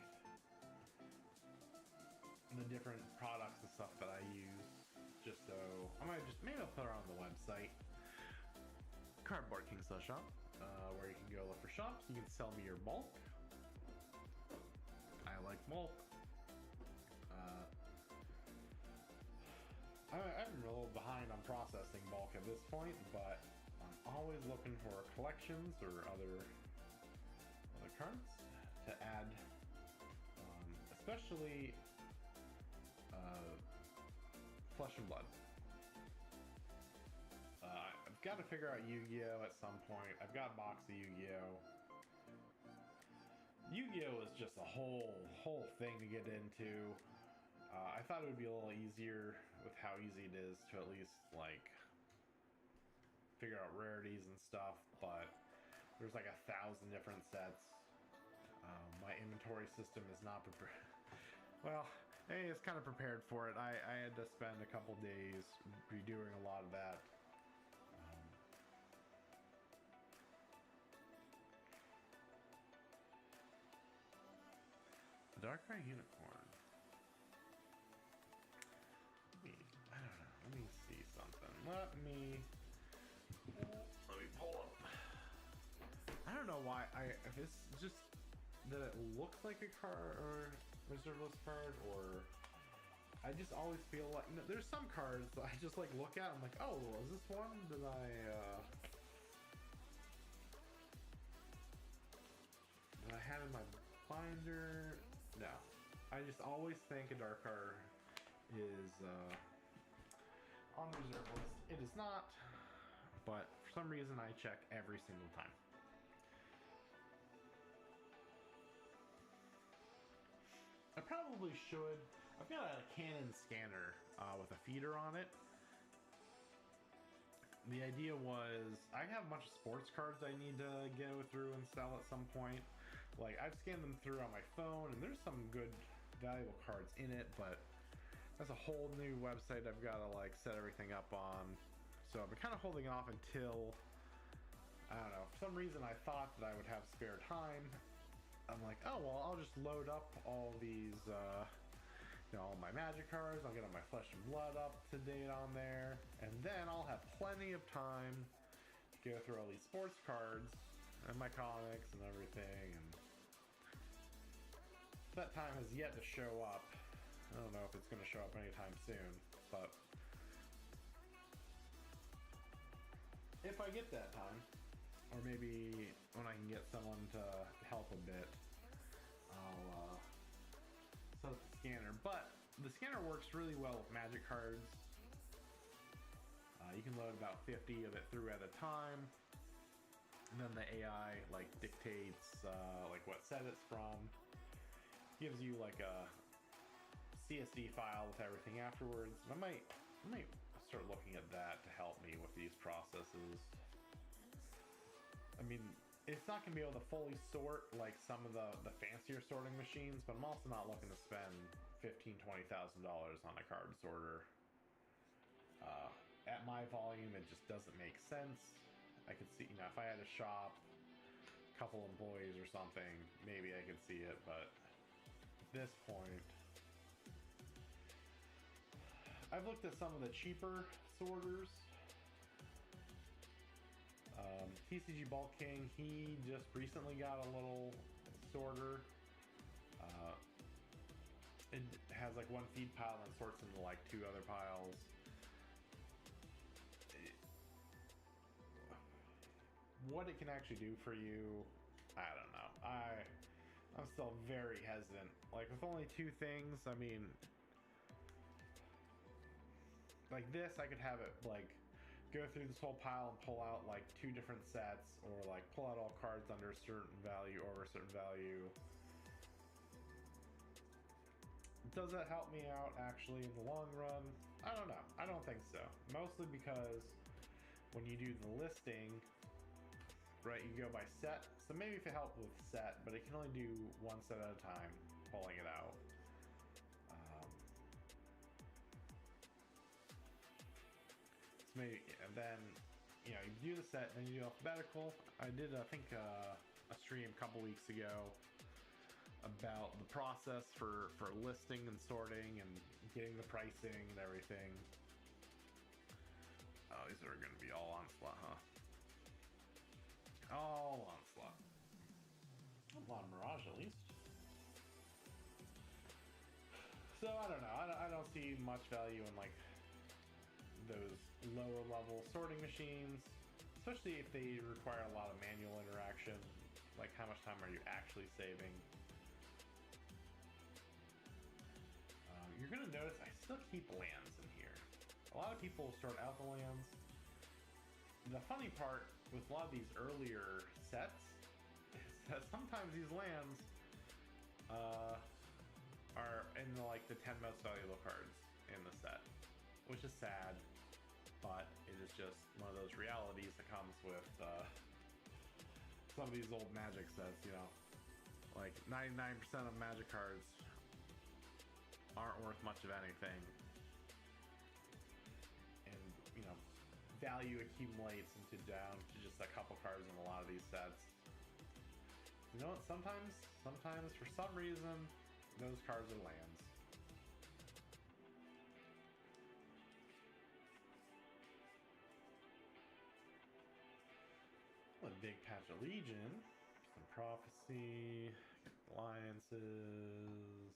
the different products and stuff that I use. Just so maybe I'll put it on the website. Cardboard King Shop, where you can go look for shops. You can sell me your bulk. I like bulk. I'm a little behind on processing bulk at this point, but I'm always looking for collections or other cards to add, especially Flesh and Blood. I've got to figure out Yu-Gi-Oh! At some point. I've got a box of Yu-Gi-Oh! Yu-Gi-Oh! Is just a whole thing to get into. I thought it would be a little easier with how easy it is to at least, like, figure out rarities and stuff, but there's like 1,000 different sets. My inventory system is not prepared. Well, hey, it's kind of prepared for it. I had to spend a couple days redoing a lot of that. The Darkrai Unicorn. I don't know. Let me see something. Let me pull up. I don't know why if it's just that it looks like a card or reserve list card, or I just always feel like, you know, there's some cards that I just like look at. I'm like, oh, is this one that I had in my binder? No, I just always think a dark card is on the reserve list. It is not, but for some reason I check every single time. I probably should. I've got a Canon scanner with a feeder on it. The idea was I have a bunch of sports cards I need to go through and sell at some point. Like, I've scanned them through on my phone, and there's some good, valuable cards in it, but that's a whole new website I've got to, like, set everything up on. So I've been kind of holding off until I don't know, for some reason I thought that I would have spare time. I'm like, oh well, I'll just load up all these all my magic cards. I'll get all my flesh and blood up to date on there, and then I'll have plenty of time to go through all these sports cards and my comics and everything, and that time has yet to show up. I don't know if it's going to show up anytime soon, but if I get that time, or maybe when I can get someone to help a bit, I'll set up the scanner. But the scanner works really well with magic cards. You can load about 50 of it through at a time, and then the AI like dictates like what set it's from, gives you like a CSV file with everything afterwards. And I might start looking at that to help me with these processes. I mean, it's not going to be able to fully sort like some of the fancier sorting machines, but I'm also not looking to spend $15,000-$20,000 on a card sorter. At my volume, it just doesn't make sense. I could see, if I had a shop, a couple employees or something, maybe I could see it, but at this point, I've looked at some of the cheaper sorters. TCG Bulk King, he just recently got a little sorter. It has like one feed pile and sorts into like two other piles. What it can actually do for you, I don't know. I'm still very hesitant. Like with only two things, I mean, like this, I could have it like go through this whole pile and pull out like two different sets, or like pull out all cards under a certain value, over a certain value. Does that help me out actually in the long run? I don't know. I don't think so. Mostly because when you do the listing, right, you go by set. So maybe if it helped with set, but it can only do one set at a time, pulling it out. So maybe, and then, you do the set, and then you do alphabetical. I did, I think, a stream a couple weeks ago about the process for listing and sorting and getting the pricing and everything. Oh, these are going to be all Onslaught, huh? All Onslaught. A lot of Mirage, at least. So, I don't know. I don't see much value in, like, those lower level sorting machines, especially if they require a lot of manual interaction. Like, how much time are you actually saving? You're gonna notice I still keep lands in here. A lot of people sort out the lands. The funny part with a lot of these earlier sets is that sometimes these lands are in the 10 most valuable cards in the set, which is sad, but it is just one of those realities that comes with some of these old Magic sets. Like 99% of Magic cards aren't worth much of anything, and value accumulates into down to just a couple cards in a lot of these sets. You know what? Sometimes for some reason, those cards are lands. A big patch of Legion, some Prophecy, Alliances.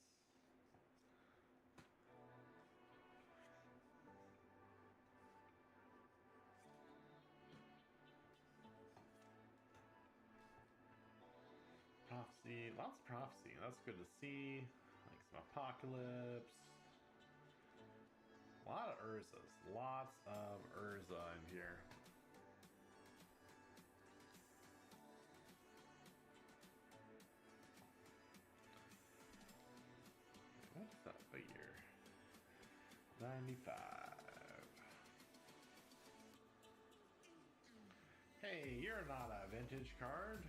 Prophecy, lots of Prophecy, that's good to see. Like some Apocalypse. A lot of Urzas, lots of Urza in here. What's that figure? 95. Hey, you're not a vintage card.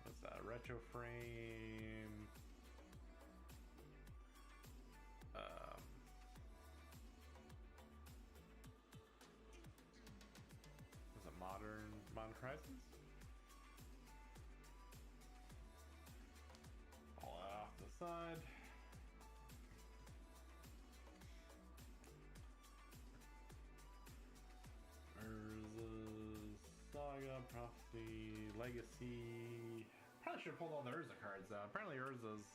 What's that? Retro frame. prices. All that off to the side. Urza's Saga, Prophecy, Legacy. Probably should have pulled all the Urza cards out. Apparently Urza's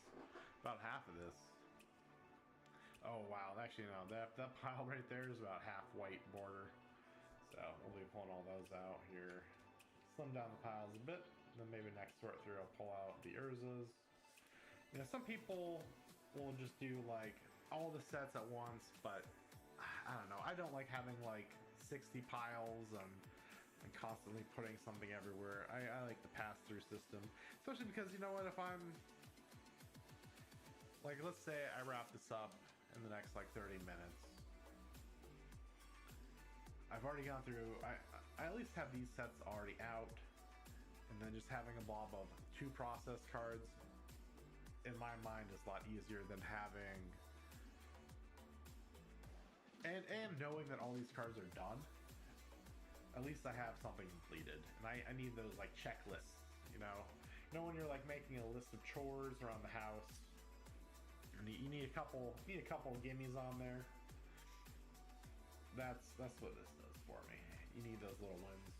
about half of this. Oh wow, actually no, that pile right there is about half white border. So we'll be pulling all those out here. Slim down the piles a bit, then maybe next sort through I'll pull out the Urzas. You know, some people will just do like all the sets at once, but I don't know. I don't like having like 60 piles and constantly putting something everywhere. I like the pass-through system, especially because, you know what, if I'm like, let's say I wrap this up in the next like 30 minutes. I've already gone through, I at least have these sets already out, and then just having a blob of 2 process cards in my mind is a lot easier than having and knowing that all these cards are done. At least I have something completed, and I need those like checklists, you know when you're like making a list of chores around the house, and you need a couple gimmies on there. That's what this does for me. You need those little wins.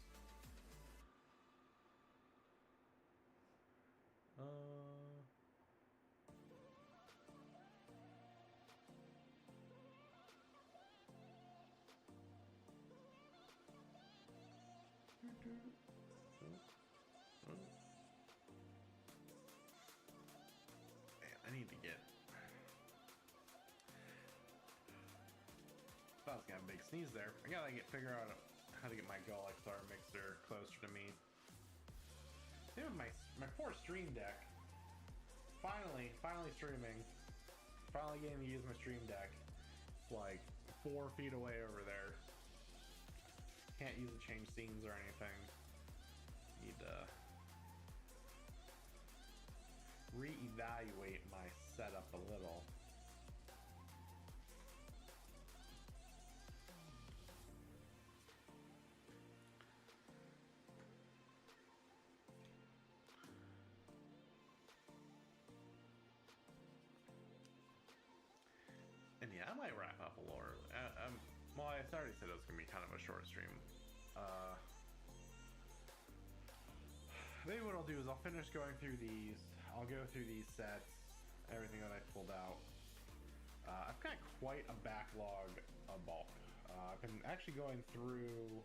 Man, I need to get. I was gonna have a big sneeze there. I gotta figure out how to get my Collectables mixer closer to me. Even my poor stream deck. Finally streaming. Finally getting to use my stream deck. It's like 4 feet away over there. Can't use it to change scenes or anything. Need to reevaluate my setup a little. And yeah, I might wrap up a little early. Well, I already said it was going to be kind of a short stream. Maybe what I'll do is I'll finish going through these. I'll go through these sets, everything that I pulled out. I've got quite a backlog of bulk. I've been actually going through...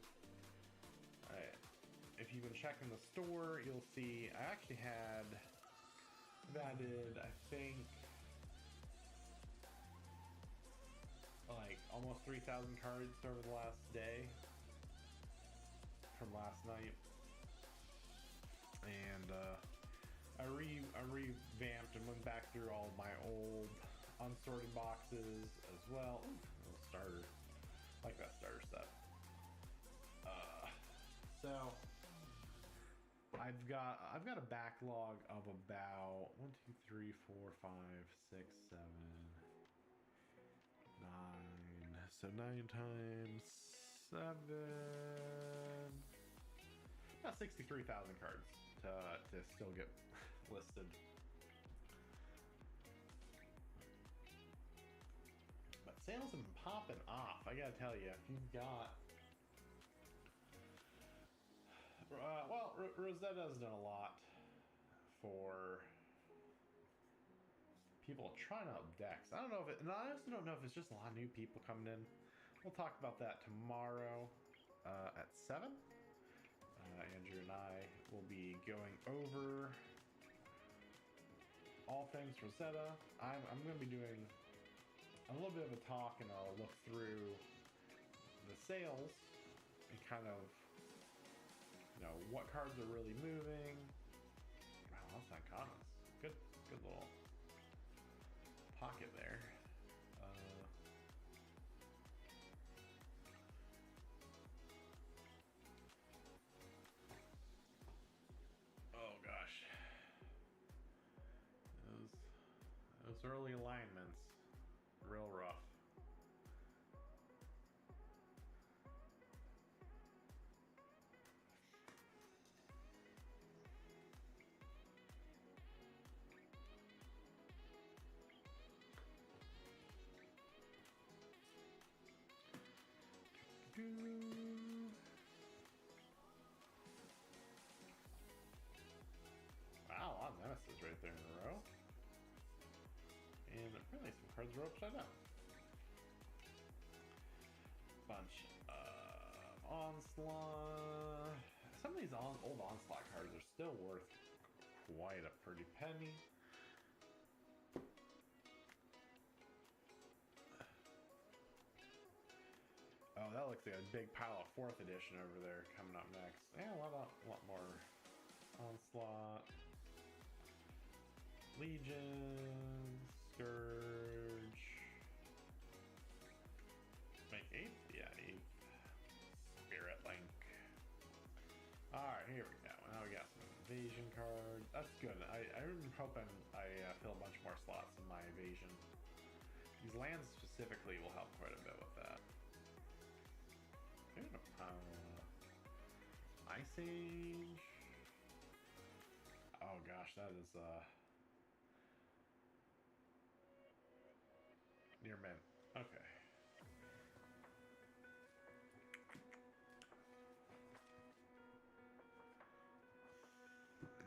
if you've been checking the store, you'll see I actually had... I've added, I think... like almost 3,000 cards over the last day from last night, and I revamped and went back through all of my old unsorted boxes as well. Ooh, a little starter, I like that starter set. So I've got a backlog of about 1, 2, 3, 4, 5, 6, 7, 9. So 9 times 7. About 63,000 cards to still get listed. But sales have been popping off. I gotta tell you, if you've got... well, Rosetta's done a lot for... people trying out decks. I don't know if it, and I also don't know if it's just a lot of new people coming in. We'll talk about that tomorrow at 7. Andrew and I will be going over all things Rosetta. I'm going to be doing a little bit of a talk, and I'll look through the sales and kind of, what cards are really moving. Wow, that's not commons. Good little pocket there. Oh gosh, those early alignments, real rough. right there in a row. And apparently some cards are upside down. Bunch of Onslaught. Some of these old Onslaught cards are still worth quite a pretty penny. Oh, that looks like a big pile of 4th edition over there coming up next. Yeah, a lot more Onslaught, Legion, Scourge. Make 8th? Yeah, 8th. Spirit Link. Alright, here we go. Now we got some evasion cards. That's good. I'm hoping I fill a bunch more slots in my evasion. These lands specifically will help quite a bit with that. Ice Age. Oh gosh, that is near mint. Okay.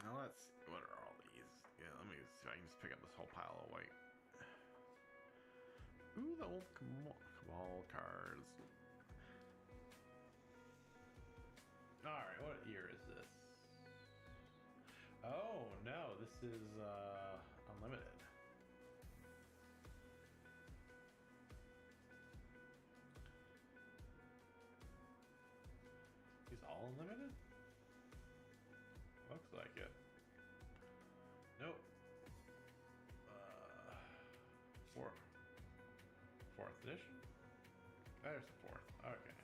Now let's see, what are all these? Yeah, let me see if I can just pick up this whole pile of white. Ooh, the old Cabal cards. Alright, what year is this? Oh, no, this is unlimited. These all unlimited? Looks like it. Nope. 4th edition? There's the 4th. Okay.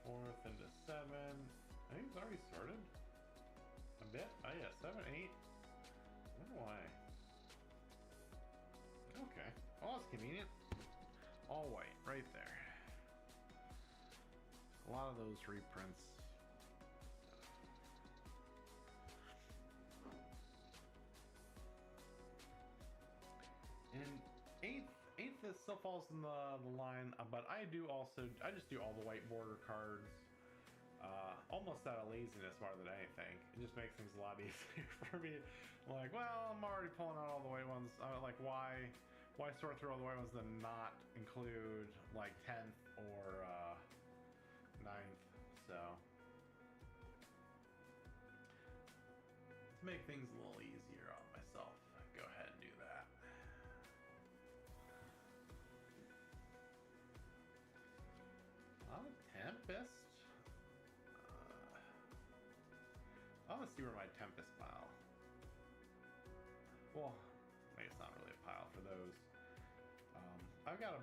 Fourth into 7. I think it's already started. A bit. Oh yeah, 7, 8. I wonder why. Okay. Well, that's convenient. All white, right there. A lot of those reprints. And 8th still falls in the line, but I just do all the white border cards. Almost out of laziness more than anything. It just makes things a lot easier for me. I'm like, well, I'm already pulling out all the white ones. Like, why sort through all the white ones and not include like 10th or 9th? So to make things a little easier on myself, go ahead and do that. Tempest. I want to see where my Tempest pile. Well, I guess not really a pile for those. I've got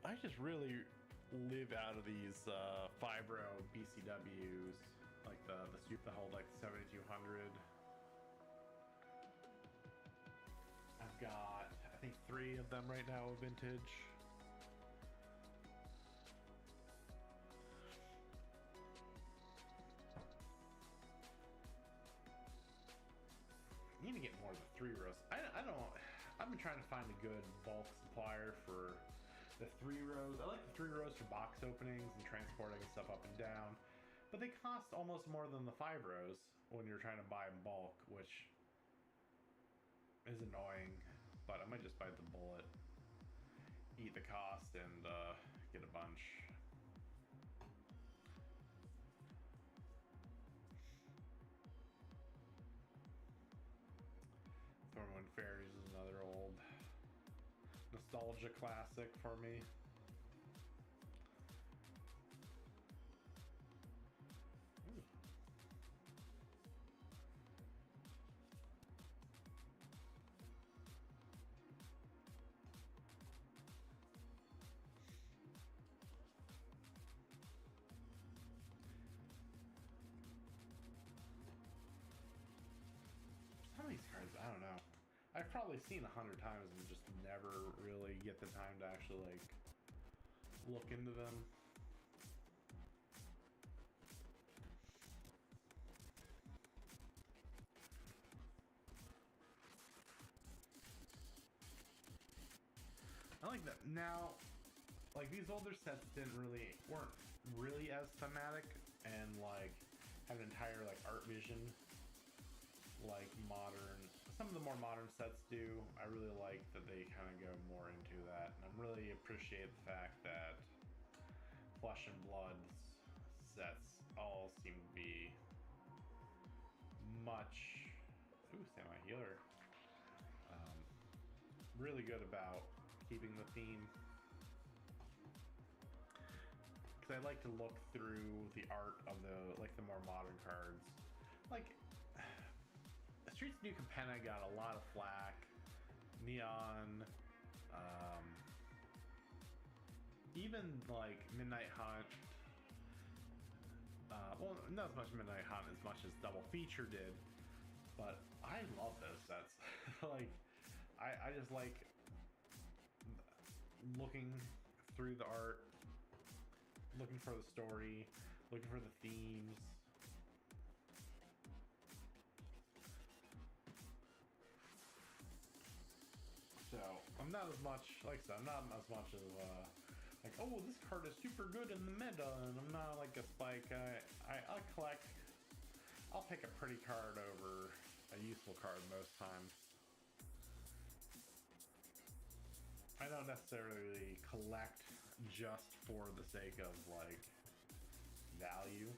I just really live out of these Fibro BCWs, like the hold like 7200. I've got I think 3 of them right now of vintage. I need to get more than 3 rows. I've been trying to find a good bulk supplier for the 3 rows. I like the 3 rows for box openings and transporting stuff up and down, but they cost almost more than the 5 rows when you're trying to buy in bulk, which is annoying, but I might just bite the bullet, eat the cost, and get a bunch. Thornwind Fairies is another old nostalgia classic for me. Ooh. Some of these cards, I don't know. I've probably seen 100 times and just never really get the time to actually like look into them. I like that. Now, like these older sets weren't really as thematic and like have an entire like art vision like some of the more modern sets do. I really like that they kind of go more into that, and I really appreciate the fact that Flesh and Blood's sets all seem to be much Samurai Healer, really good about keeping the theme. Because I like to look through the art of the more modern cards. Like Streets of New Capenna got a lot of flack. Neon, even like Midnight Hunt. Well, not as much Midnight Hunt as much as Double Feature did, but I love those sets. Like, I just like looking through the art, looking for the story, looking for the themes. So I'm not as much, like I said, I'm not as much of like, oh, this card is super good in the meta, and I'm not like a spike. I collect. I'll pick a pretty card over a useful card most times. I don't necessarily collect just for the sake of like value.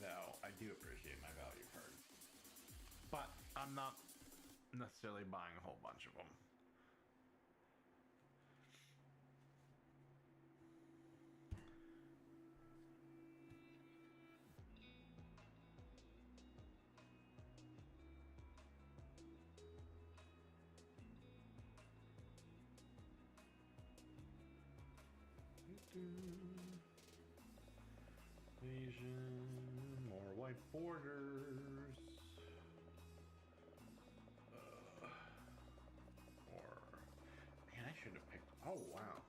Though I do appreciate my value cards, but I'm not necessarily buying a whole bunch of them. Asian, more white borders. Man, I should have picked. Oh wow,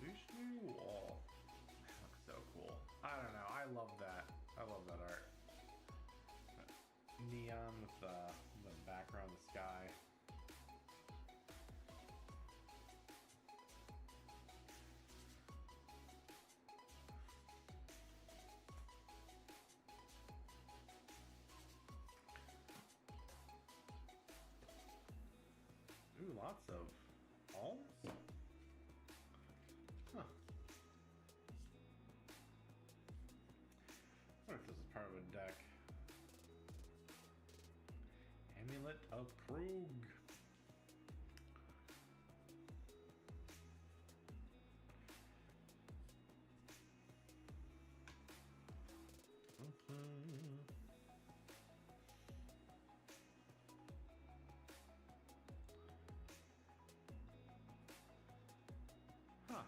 these new wall. That looks so cool. I don't know. I love that. I love that art. Neon with the background, the sky. Ooh, lots of alms? Huh. I wonder if this is part of a deck. Amulet of Krug. Huh. I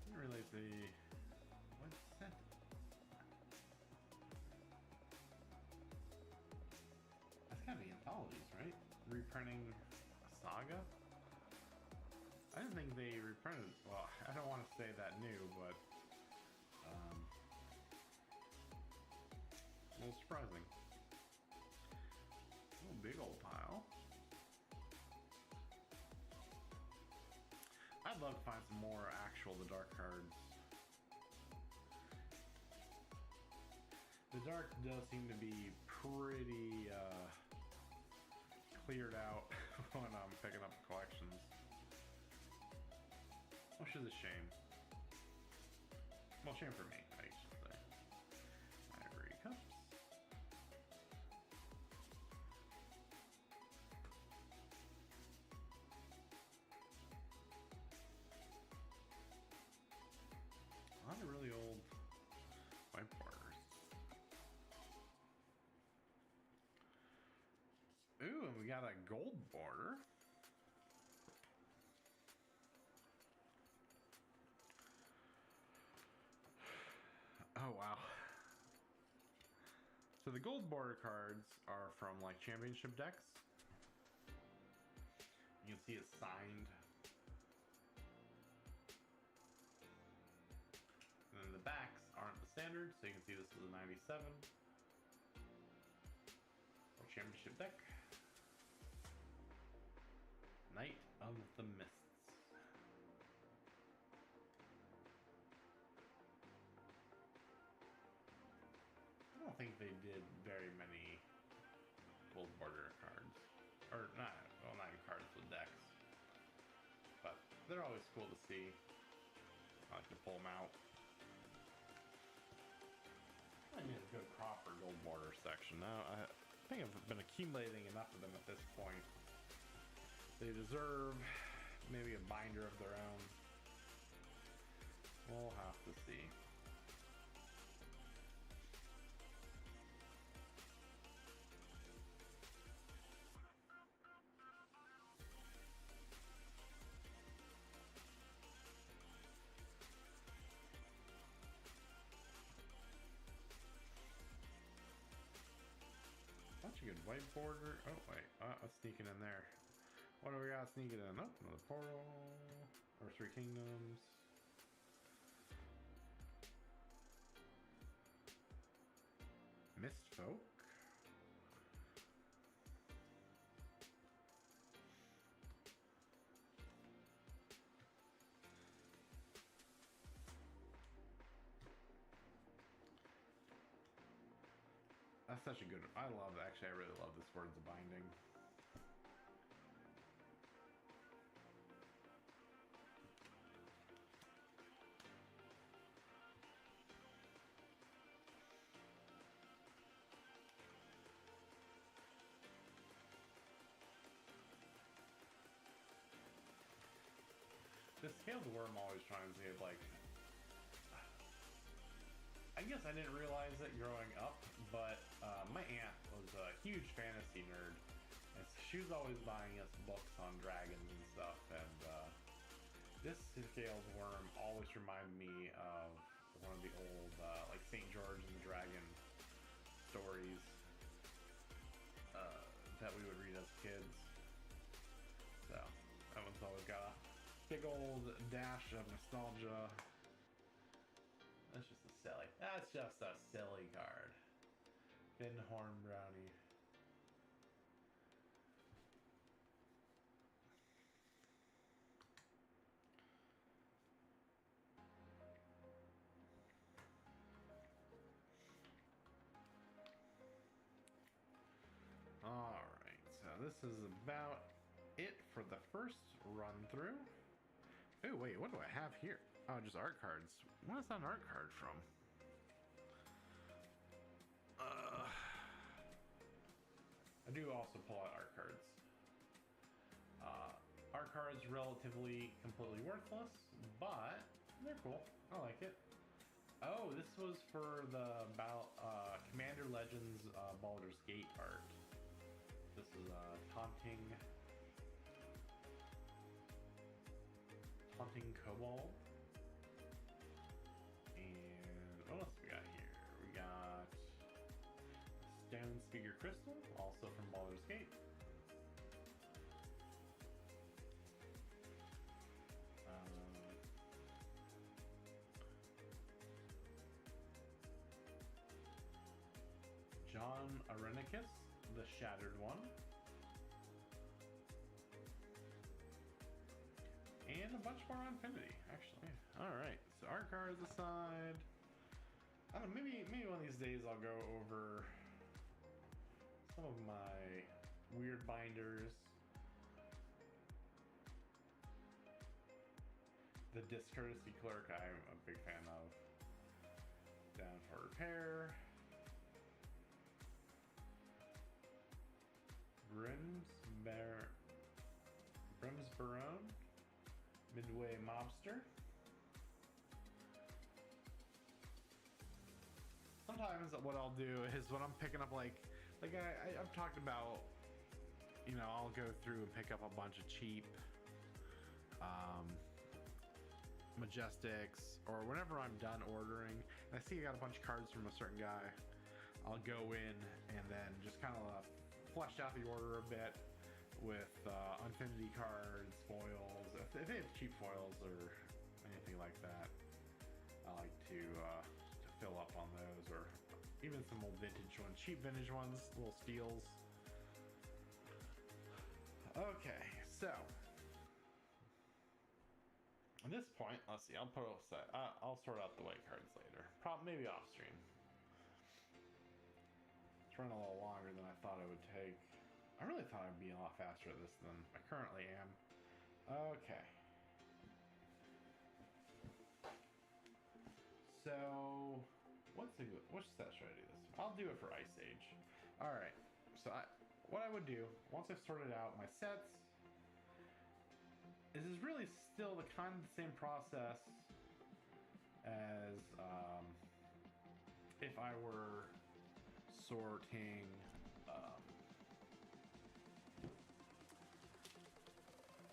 didn't realize what's that? That's gotta be anthologies, right? Reprinting a saga? I didn't think they reprinted. Well, I don't want to say that new, but a little surprising. Oh, big old pile. I'd love to find some more actual The Dark cards. The Dark does seem to be pretty cleared out when I'm picking up the collections. Which is a shame. Well, shame for me, I should say. Ivory Cups. A lot of really old white borders. Ooh, and we got a gold border. Oh, wow. So the gold border cards are from like championship decks. You can see it's signed. And then the backs aren't the standard, so you can see this is a 97. Or championship deck. Knight of the Mists. I don't think they did very many gold border cards. Or not, well, not even cards with decks. But they're always cool to see. I like to pull them out. I need a good copper gold border section. Now, I think I've been accumulating enough of them at this point. They deserve maybe a binder of their own. We'll have to see. Bunch of good white border. Oh wait, I'm sneaking in there. What do we got sneaking in? Oh, another portal. Or Three Kingdoms. Mistfolk. That's such a good. I love. Actually, I really love this Words of Binding. This scaled worm always trying to say like. I guess I didn't realize it growing up, but my aunt was a huge fantasy nerd, and so she was always buying us books on dragons and stuff, and this scaled worm always reminded me of one of the old, like St. George and the Dragon stories that we would read as kids. So, that one's always got a big old dash of nostalgia. That's just a silly card. Pinhorn Brownie. Alright, so this is about it for the first run through. Oh wait, what do I have here? Oh, just art cards. What is that an art card from? I do also pull out art cards. Art cards relatively completely worthless, but they're cool. I like it. Oh, this was for the Commander Legends Baldur's Gate art. This is Taunting Kobold. And what else we got here? We got Stone Speaker Crystal, also from Baldur's Gate. John Arenicus, the Shattered One. And a bunch more on Infinity, actually. Alright, so art cards aside. I don't know, maybe one of these days I'll go over some of my weird binders. The Discourtesy Clerk, I'm a big fan of. Down for Repair. Brimsbarone. Midway Mobster. Sometimes what I'll do is when I'm picking up like I've talked about, you know, I'll go through and pick up a bunch of cheap Majestics, or whenever I'm done ordering and I see I got a bunch of cards from a certain guy, I'll go in and then just kind of flesh out the order a bit with Infinity cards, foils. If they have cheap foils or anything like that, I like to fill up on those, or even some old vintage ones, cheap vintage ones, little steals. Okay, so At this point, let's see. I'll I'll sort out the white cards later. Maybe off stream. It's running a little longer than I thought it would take. I really thought I'd be a lot faster at this than I currently am. Okay. So, which set should I do this? I'll do it for Ice Age. All right. So what I would do once I've sorted out my sets. This is really still the kind of the same process as if I were sorting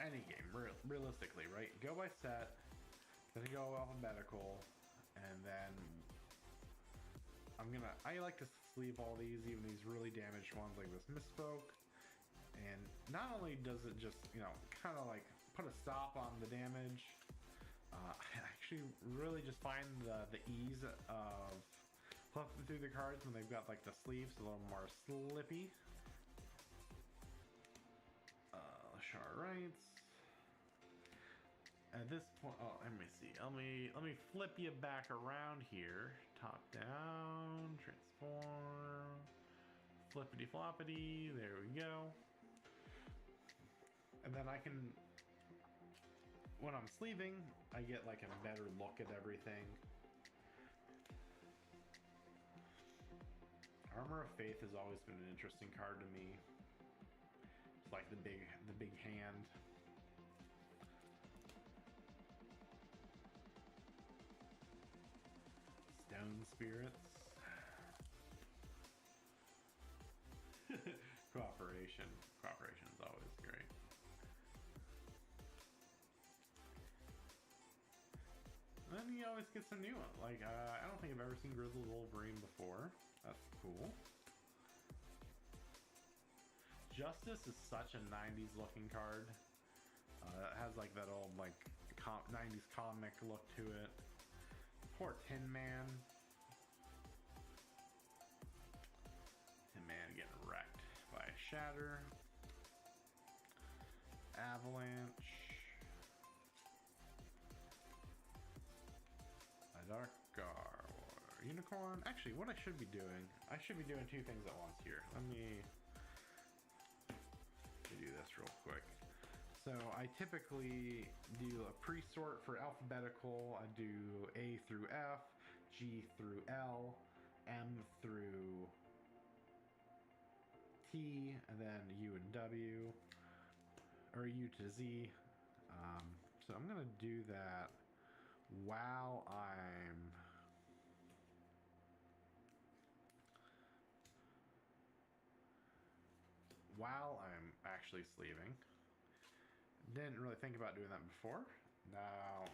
any game, realistically, right? Go by set, then go alphabetical, and then I like to sleeve all these, even these really damaged ones like this Misspoke. And not only does it just, kind of like put a stop on the damage, I actually really just find the ease of flipping through the cards when they've got like the sleeves a little more slippy. Shard Rights. At this point, let me see. Let me flip you back around here. Top down, transform, flippity floppity. There we go. And then I can, when I'm sleeving, I get like a better look at everything. Armor of Faith has always been an interesting card to me. It's like the big hand. Stone Spirits. Cooperation is always great. And then you always get some new ones. Like, I don't think I've ever seen Grizzled Wolverine before. That's cool. Justice is such a 90s looking card. It has like that old like 90s comic look to it. Poor Tin Man. Tin Man getting wrecked by a Shatter. Avalanche. A Dark Gar. Unicorn. Actually, what I should be doing two things at once here. Let me do this real quick. So I typically do a pre-sort for alphabetical. I do A through F, G through L, M through T, and then U and W, or U to Z. So I'm gonna do that while I'm actually sleeving. Didn't really think about doing that before. Now,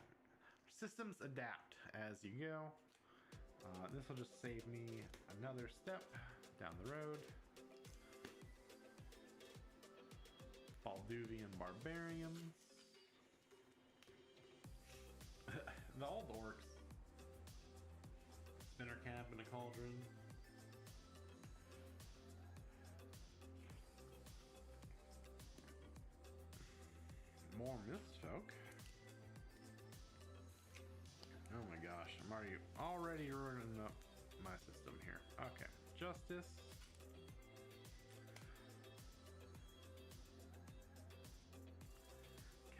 systems adapt as you go. This will just save me another step down the road. Balduvian Barbarians. The old orcs. Spinner Cap and a Cauldron. More Mistfolk. Oh my gosh, I'm already ruining up my system here. Okay, Justice.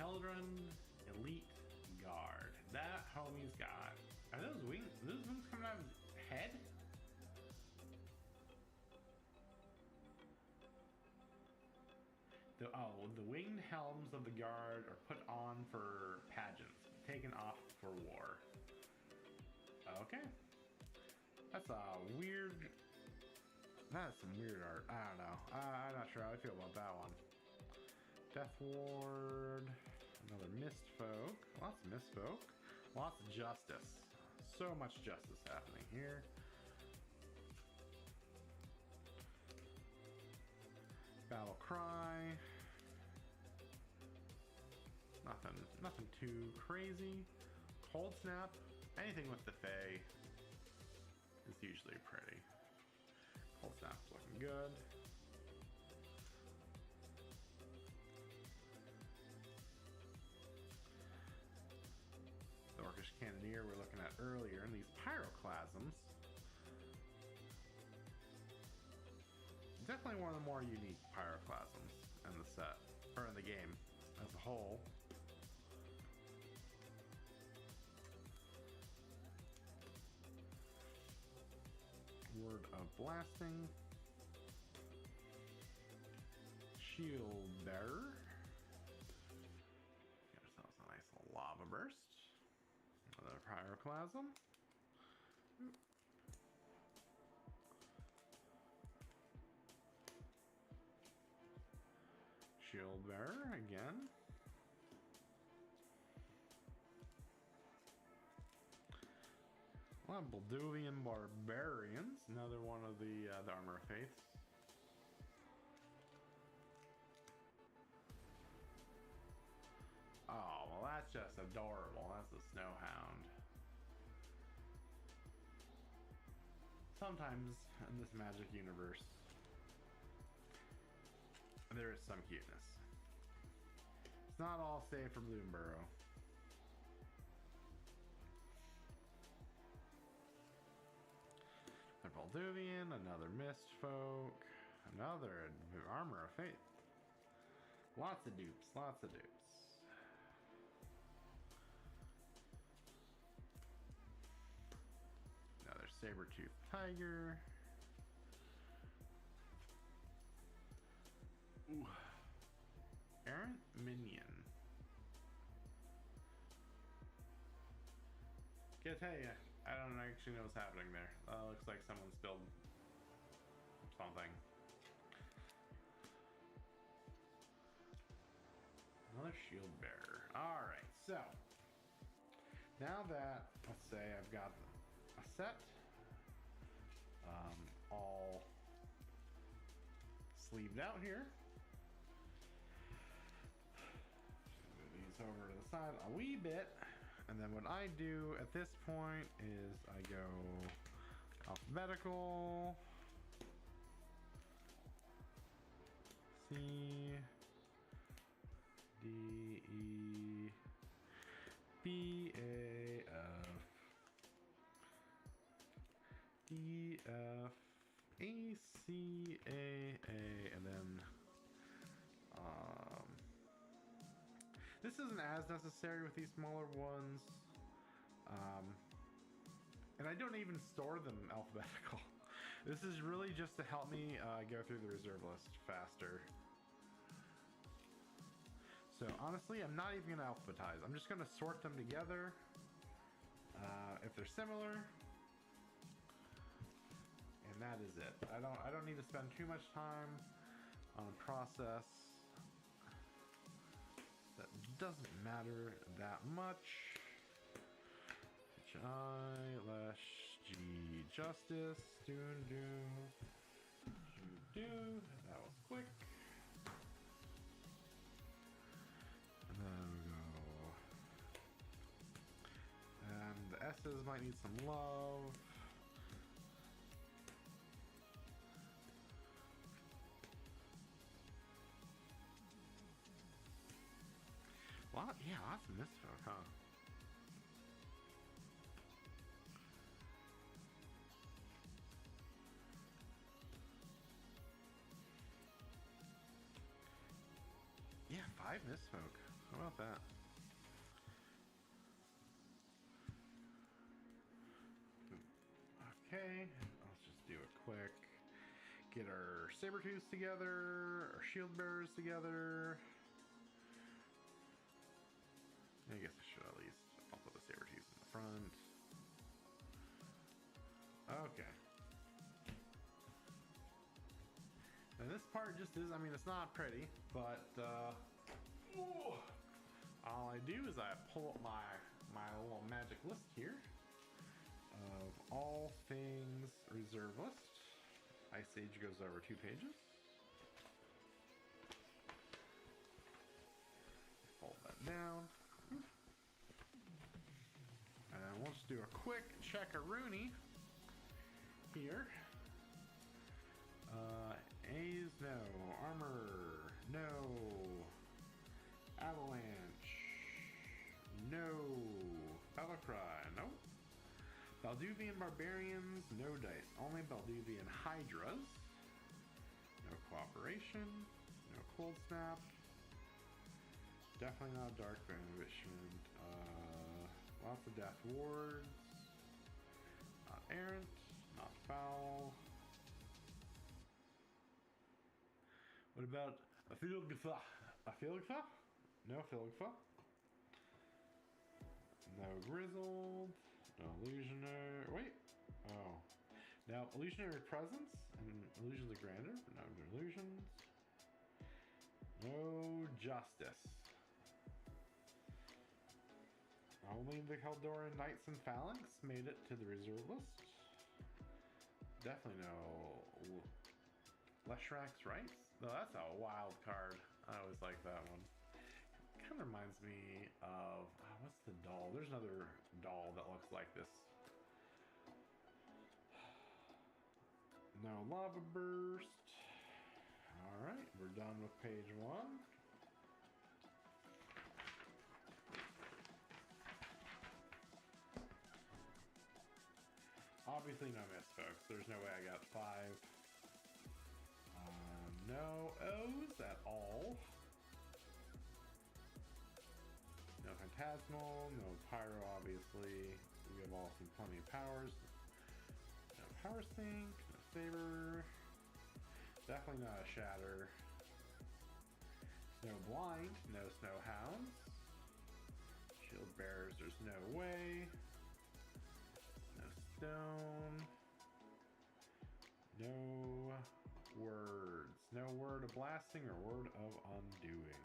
Keldron Elite Guard. That homie's got. Are those wings? Are those wings coming out of his head? The winged helms of the guard are put on for pageants, taken off for war. Okay. That's a weird. That's some weird art. I don't know. I'm not sure how I feel about that one. Death Ward. Another Mistfolk. Lots of Mistfolk. Lots of justice. So much justice happening here. Battle Cry. Nothing too crazy. Cold Snap. Anything with the Fae is usually pretty. Cold Snap's looking good. earlier, and these pyroclasms, definitely one of the more unique pyroclasms in the set, or in the game as a whole. Word of Blasting. Shield Bearer. Get ourselves a nice little Lava Burst. Another Pyroclasm. Shield Bearer again. Balduvian Barbarians, another one of the Armor of Faiths. Oh, well that's just adorable. That's a Snowhound. Sometimes in this Magic universe, there is some cuteness. It's not all saved for Bloomburrow. Another Balduvian, another Mistfolk, another Armor of Faith. Lots of dupes, lots of dupes. Another Saber-Tooth Tiger. Ooh. Errant Minion. Can't tell you. I don't actually know what's happening there. Looks like someone spilled something. Another Shield Bearer. Alright, so now that, let's say I've got a set all sleeved out here. Move these over to the side a wee bit. And then what I do at this point is I go alphabetical, C, D, E, B, A, F, D, F, A, C, A, and then this isn't as necessary with these smaller ones, and I don't even store them alphabetical. This is really just to help me go through the reserve list faster. So honestly, I'm not even gonna alphabetize. I'm just gonna sort them together if they're similar, and that is it. I don't need to spend too much time on a process that doesn't matter that much. H-I-G Justice. Do. That was quick. And then we go. And the S's might need some love. Lots of Mistfolk, huh? Yeah, 5 Mistfolk. How about that? Okay, let's just do a quick. Get our Saber-Tooths together, our Shield Bearers together. I guess I should at least, I'll put the Saber-Tooth in the front. Okay. And this part just is, I mean, it's not pretty, but all I do is I pull up my little magic list here of all things reserve list. Ice Age goes over 2 pages. Fold that down. And we'll just do a quick check-a-rooney here. A's, no. Armor, no. Avalanche, no. Battlecry, nope. Balduvian Barbarians, no dice. Only Balduvian Hydras. No Cooperation. No Cold Snap. Definitely not Dark Banishment. Lots of Death Wards. Not Errant. Not Foul. What about a Filgfa? A Filgfa? No Filgfa. No Grizzled. No Illusioner. Wait. Oh. Now, Illusionary Presence and Illusions of Grandeur, but no Illusions. No Justice. Only the Caldoran Knights and Phalanx made it to the reserve list. Definitely no Leshrax Rights. No, that's a wild card. I always like that one. Kind of reminds me of what's the doll? There's another doll that looks like this. No Lava Burst. All right, we're done with page 1. Obviously no miss, folks. There's no way I got 5. No O's at all. No Phantasmal, no Pyro, obviously. We have all plenty of powers. No Power Sink, no Saber. Definitely not a Shatter. No Blind, no Snow Hounds. Shield Bearers, there's no way. No Stone. No Words. No Word of Blasting or Word of Undoing.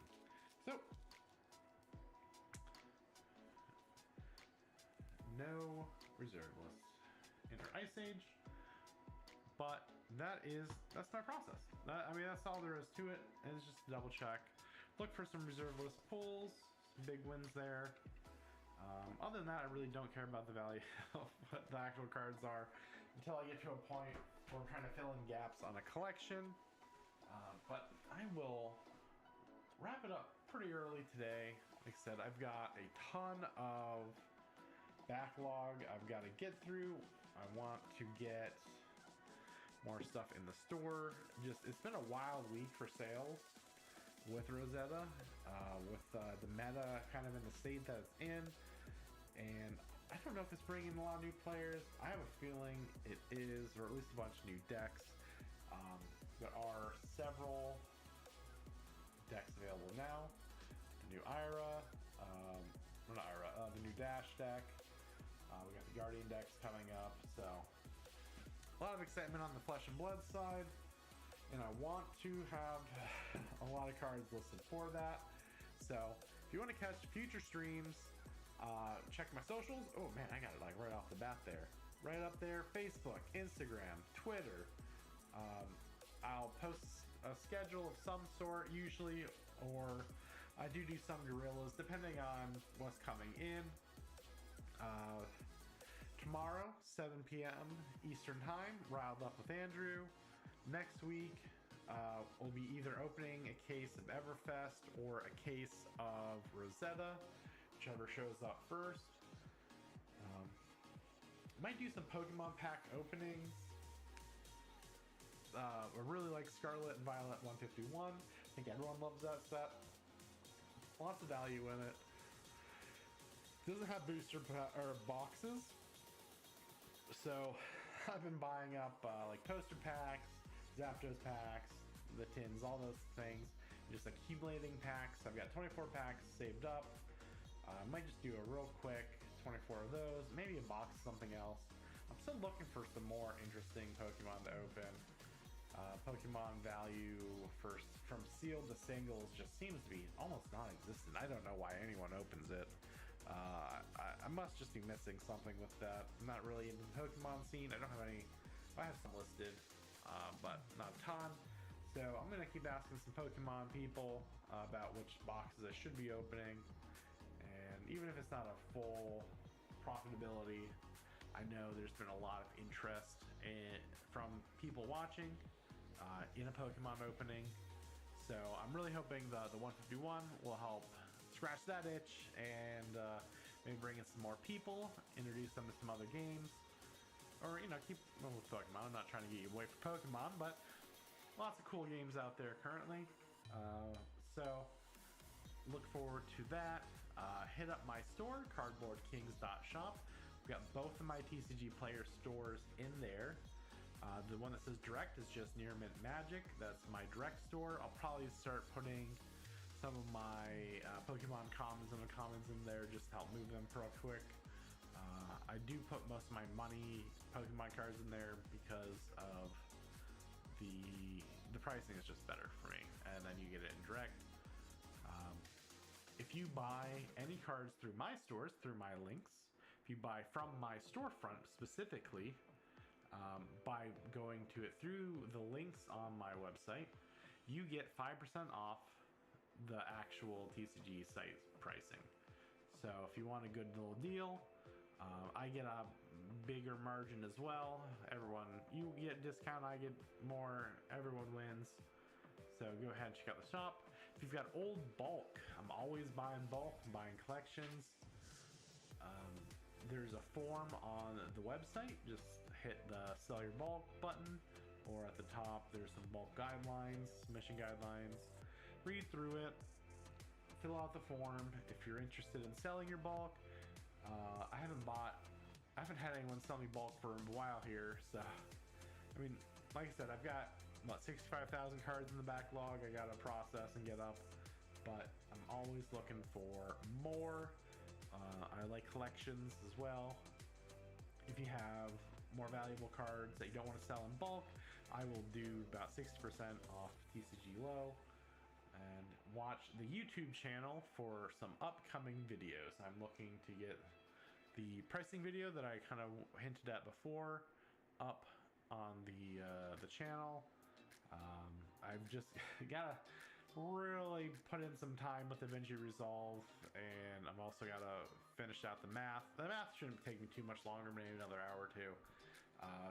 So, no reserve list. Enter Ice Age. But that's my process. I mean, that's all there is to it. And it's just a double check. Look for some reserve list pulls, some big wins there. Other than that, I really don't care about the value of what the actual cards are until I get to a point where I'm trying to fill in gaps on a collection. But I will wrap it up pretty early today. Like I said, I've got a ton of backlog I've got to get through. I want to get more stuff in the store. It's been a wild week for sales with Rosetta, with the meta kind of in the state that it's in, and I don't know if it's bringing in a lot of new players. I have a feeling it is, or at least a bunch of new decks. There are several decks available now. The new Ira, not Ira, the new Dash deck. We got the Guardian decks coming up, so a lot of excitement on the Flesh and Blood side, and I want to have a lot of cards listed for that. So if you want to catch future streams, check my socials. Oh man, I got it like right off the bat there. Right up there, Facebook, Instagram, Twitter. I'll post a schedule of some sort usually, or I do some guerrillas depending on what's coming in. Tomorrow, 7 p.m. Eastern Time, Riled Up with Andrew. Next week, we'll be either opening a case of Everfest or a case of Rosetta, whichever shows up first. Might do some Pokemon pack openings. I really like Scarlet and Violet 151. I think everyone loves that set. Lots of value in it. Doesn't have booster or boxes, so I've been buying up like poster packs, Zapdos packs, the tins, all those things, just accumulating packs. I've got 24 packs saved up. I might just do a real quick 24 of those, maybe a box of something else. I'm still looking for some more interesting Pokemon to open. Pokemon value from sealed to singles just seems to be almost non-existent. I don't know why anyone opens it. I must just be missing something with that. I'm not really into the Pokemon scene. I don't have any. I have some listed, but not a ton. So I'm gonna keep asking some Pokemon people about which boxes I should be opening, and even if it's not a full profitability, I know there's been a lot of interest from people watching in a Pokemon opening. So I'm really hoping the 151 will help scratch that itch and maybe bring in some more people, introduce them to some other games. or keep with Pokemon. I'm not trying to get you away from Pokemon, but lots of cool games out there currently. So look forward to that. Hit up my store, cardboardkings.shop. We've got both of my TCG player stores in there. The one that says direct is just Near Mint Magic. That's my direct store. I'll probably start putting some of my Pokemon commons and uncommons in there just to help move them real quick. I do put most of my money Pokemon cards in there because of the pricing is just better for me, and then you get it in direct. If you buy any cards through my stores, through my links, if you buy from my storefront specifically, by going to it through the links on my website, you get 5% off the actual TCG site pricing. So if you want a good little deal, I get a bigger margin as well. You get a discount, I get more, everyone wins. So go ahead and check out the shop. If you've got old bulk, I'm always buying bulk, I'm buying collections. There's a form on the website. Just hit the sell your bulk button, or at the top there's some bulk guidelines, submission guidelines. Read through it, fill out the form. If you're interested in selling your bulk, I haven't had anyone sell me bulk for a while here, so I mean, like I said, I've got about 65,000 cards in the backlog I gotta process and get up, but I'm always looking for more. I like collections as well. If you have more valuable cards that you don't want to sell in bulk, I will do about 60% off TCG Low. And watch the YouTube channel for some upcoming videos. I'm looking to get the pricing video that I kind of hinted at before up on the channel. I've just gotta really put in some time with DaVinci Resolve, and I've also gotta finish out the math. The math shouldn't take me too much longer, maybe another hour or two.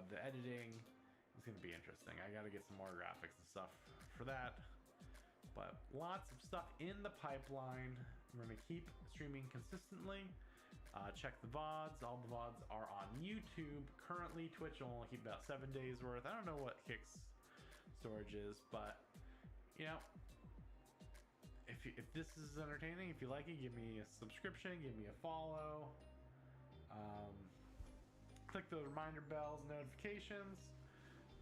The editing is gonna be interesting. I gotta get some more graphics and stuff for that. But lots of stuff in the pipeline. I'm going to keep streaming consistently. Check the VODs. All the VODs are on YouTube. Currently, Twitch will only keep about 7 days worth. I don't know what Kick's storage is, but if this is entertaining, if you like it, give me a subscription, give me a follow. Click the reminder bells, notifications,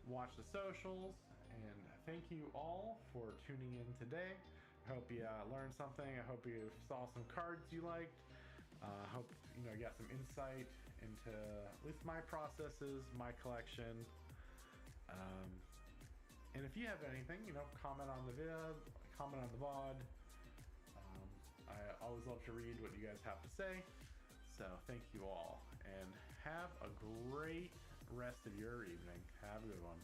watch the socials. And thank you all for tuning in today. I hope you learned something. I hope you saw some cards you liked. I hope you got some insight into at least my processes, my collection. And if you have anything, comment on the video, comment on the VOD. I always love to read what you guys have to say. So thank you all, and have a great rest of your evening. Have a good one.